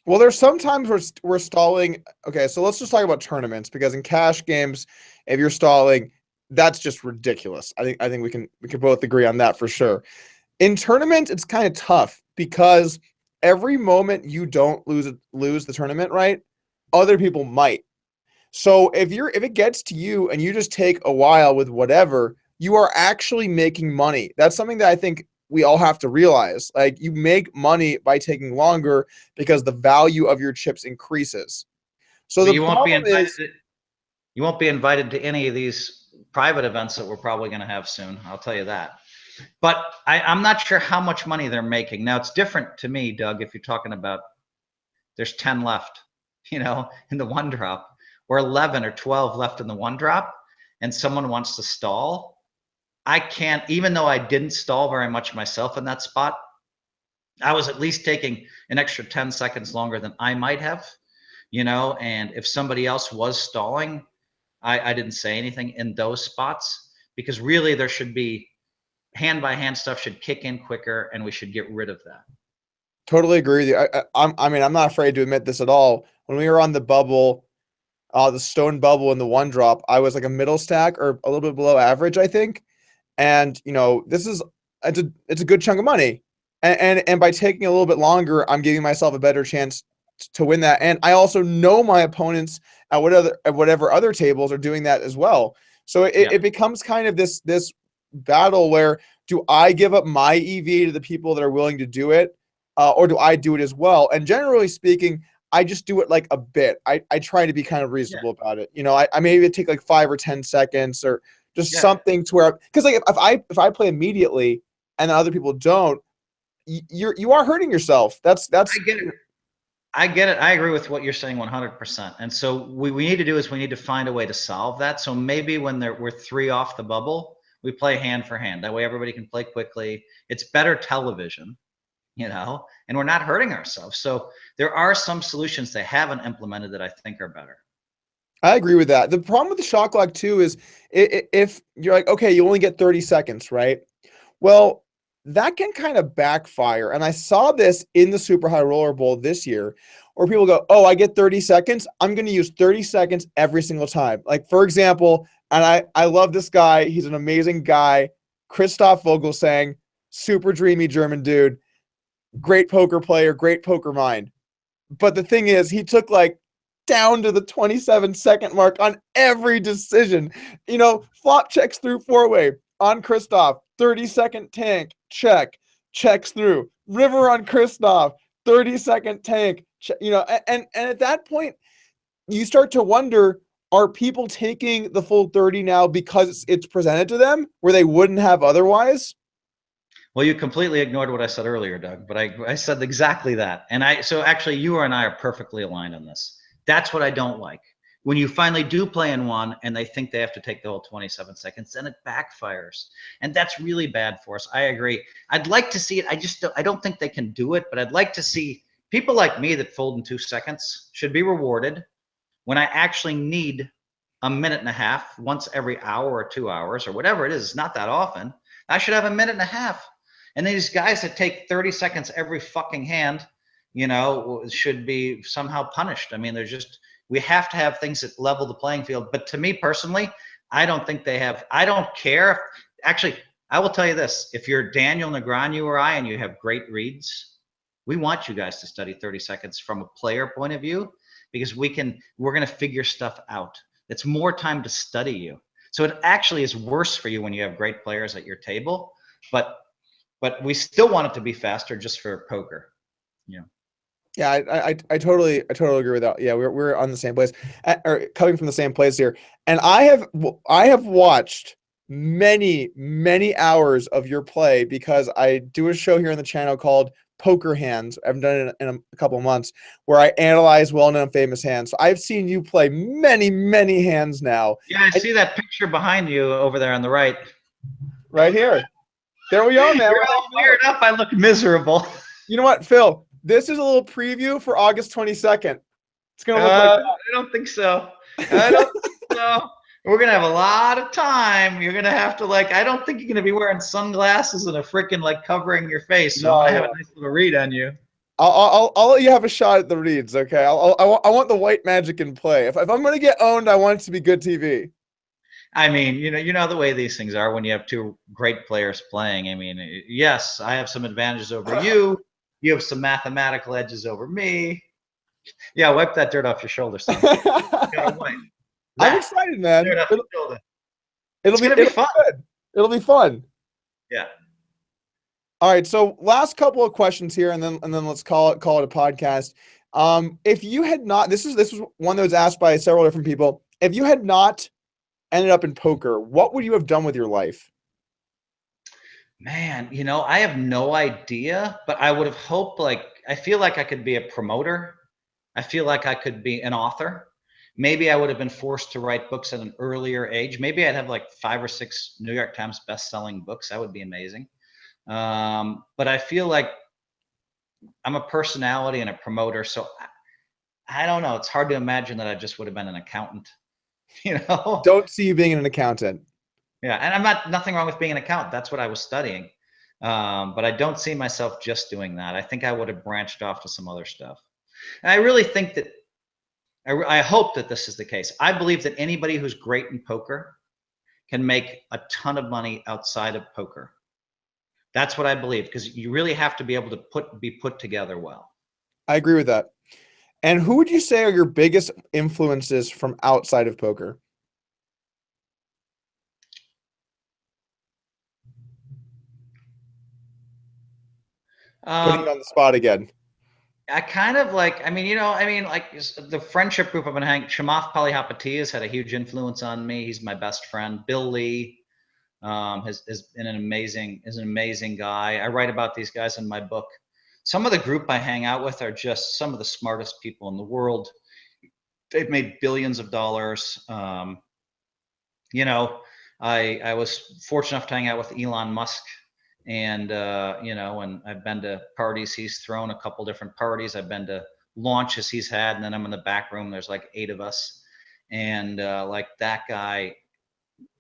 Well, there's sometimes we're stalling. Okay, so let's just talk about tournaments, because in cash games, if you're stalling, that's just ridiculous. I think we can both agree on that for sure. In tournaments, it's kind of tough because every moment you don't lose the tournament, right, other people might. So if it gets to you and you just take a while with whatever, you are actually making money. That's something that I think we all have to realize. Like, you make money by taking longer because the value of your chips increases. So but the problem is you won't be invited to any of these private events that we're probably going to have soon. I'll tell you that. But I'm not sure how much money they're making. Now, it's different to me, Doug, if you're talking about there's 10 left, in the one drop, or 11 or 12 left in the one drop, and someone wants to stall. I can't, even though I didn't stall very much myself in that spot, I was at least taking an extra 10 seconds longer than I might have, and if somebody else was stalling, I didn't say anything in those spots, because really there should be hand by hand stuff should kick in quicker, and we should get rid of that. Totally agree with you. I'm not afraid to admit this at all. When we were on the bubble, the stone bubble in the one drop, I was like a middle stack or a little bit below average, I think. And it's a good chunk of money. And by taking a little bit longer, I'm giving myself a better chance to win that. And I also know my opponents at whatever other tables are doing that as well. So it becomes kind of this battle where, do I give up my EV to the people that are willing to do it, or do I do it as well? And generally speaking, I just do it like a bit. I try to be kind of reasonable about it. I maybe take like 5 or 10 seconds or just something to where, because like if I play immediately and other people don't, you are hurting yourself. That's I get it. I agree with what you're saying 100%. And so what we need to do is we need to find a way to solve that. So maybe when we're 3 off the bubble, we play hand for hand. That way everybody can play quickly. It's better television, and we're not hurting ourselves. So there are some solutions they haven't implemented that I think are better. I agree with that. The problem with the shot clock too is if you're like, okay, you only get 30 seconds, right? Well, that can kind of backfire. And I saw this in the Super High Roller Bowl this year, where people go, oh, I get 30 seconds. I'm going to use 30 seconds every single time. Like, for example, and I love this guy. He's an amazing guy. Christoph Vogelsang, super dreamy German dude. great poker player, great poker mind. But the thing is, he took like down to the 27-second mark on every decision. Flop checks through four-way on Christoph, 30-second tank, check, checks through. River on Christoph, 30-second tank, and at that point, you start to wonder, are people taking the full 30 now because it's presented to them where they wouldn't have otherwise? Well, you completely ignored what I said earlier, Doug, but I said exactly that. So actually you and I are perfectly aligned on this. That's what I don't like. When you finally do play in one and they think they have to take the whole 27 seconds, then it backfires. And that's really bad for us. I agree. I'd like to see it. I don't think they can do it, but I'd like to see people like me that fold in 2 seconds should be rewarded when I actually need a minute and a half once every hour or 2 hours or whatever it is. It's not that often. I should have a minute and a half. And these guys that take 30 seconds every fucking hand, should be somehow punished. I mean, we have to have things that level the playing field. But to me personally, I don't think they have. I don't care. Actually, I will tell you this. If you're Daniel Negreanu or I and you have great reads, we want you guys to study 30 seconds from a player point of view, because we're going to figure stuff out. It's more time to study you. So it actually is worse for you when you have great players at your table, but we still want it to be faster just for poker. Yeah, I totally agree with that. Yeah, we're on the same place, or coming from the same place here. And I have watched many hours of your play because I do a show here on the channel called Poker Hands. I haven't done it in a couple of months, where I analyze well-known famous hands. So I've seen you play many hands now. Yeah, I see that picture behind you over there on the right. Right here. There we are, man. You're all fired up. I look miserable. You know what, Phil? This is a little preview for August 22nd. It's gonna look like that. I don't think so. I don't think so. We're gonna have a lot of time. You're gonna have to I don't think you're gonna be wearing sunglasses and a freaking covering your face. So I'm gonna have a nice little read on you. I'll let you have a shot at the reads, okay? I want the white magic in play. If I'm gonna get owned, I want it to be good TV. I mean, you know the way these things are when you have two great players playing. I mean, yes, I have some advantages over you. You have some mathematical edges over me. Yeah, wipe that dirt off your shoulder, son. I'm excited, man. It'll be fun. Good. It'll be fun. Yeah. All right. So last couple of questions here, and then let's call it a podcast. If you had not, this was one that was asked by several different people. If you had not ended up in poker, what would you have done with your life? Man, I have no idea, but I would have hoped I feel like I could be a promoter. I feel like I could be an author. Maybe I would have been forced to write books at an earlier age. Maybe I'd have 5 or 6 New York Times best-selling books. That would be amazing. But I feel like I'm a personality and a promoter, so I don't know. It's hard to imagine that I just would have been an accountant. Don't see you being an accountant. Yeah, and nothing wrong with being an accountant. That's what I was studying. But I don't see myself just doing that. I think I would have branched off to some other stuff. And I really think that, I hope that this is the case. I believe that anybody who's great in poker can make a ton of money outside of poker. That's what I believe, because you really have to be able to be put together well. I agree with that. And who would you say are your biggest influences from outside of poker? Putting you on the spot again. I kind of the friendship group I've been hanging. Chamath Palihapitiya has had a huge influence on me. He's my best friend. Bill Lee has been an amazing guy. I write about these guys in my book. Some of the group I hang out with are just some of the smartest people in the world. They've made billions of dollars. I was fortunate enough to hang out with Elon Musk. And, and I've been to parties he's thrown, a couple different parties. I've been to launches he's had, and then I'm in the back room. There's 8 of us. And that guy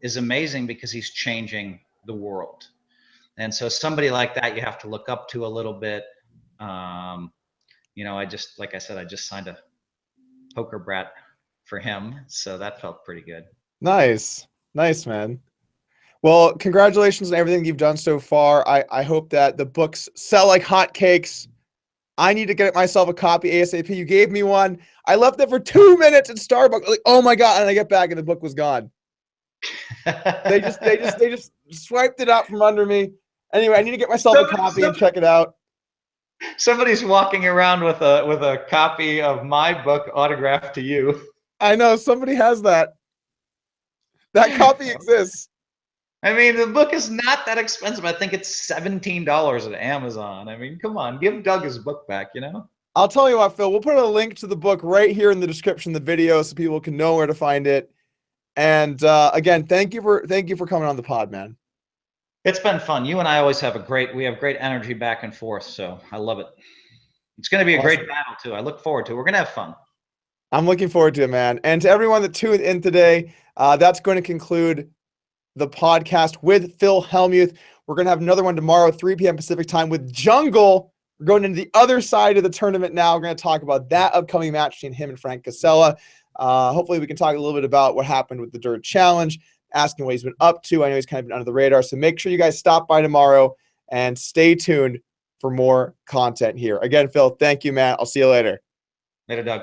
is amazing because he's changing the world. And so somebody like that you have to look up to a little bit. I just, like I said, I just signed a Poker Brat for him. So that felt pretty good. Nice, man. Well, congratulations on everything you've done so far. I hope that the books sell like hotcakes. I need to get myself a copy ASAP. You gave me one. I left it for 2 minutes at Starbucks. Like, oh my God. And I get back and the book was gone. They just swiped it out from under me. Anyway, I need to get myself a copy and check it out. Somebody's walking around with a copy of my book autographed to you. I know somebody has that. That copy exists. I mean, the book is not that expensive. I think it's $17 at Amazon. I mean, come on, give Doug his book back, you know? I'll tell you what, Phil, we'll put a link to the book right here in the description of the video so people can know where to find it. And again, thank you for coming on the pod, man. It's been fun. You and I always have we have great energy back and forth, so I love it. It's going to be a great battle too. I look forward to it. We're going to have fun. I'm looking forward to it, man. And to everyone that tuned in today, that's going to conclude the podcast with Phil Hellmuth. We're going to have another one tomorrow, 3 p.m. Pacific time with Jungle. We're going into the other side of the tournament now. We're going to talk about that upcoming match between him and Frank Casella. Hopefully we can talk a little bit about what happened with the Dirt Challenge, asking what he's been up to. I know he's kind of been under the radar. So make sure you guys stop by tomorrow and stay tuned for more content here. Again, Phil, thank you, man. I'll see you later. Later, Doug.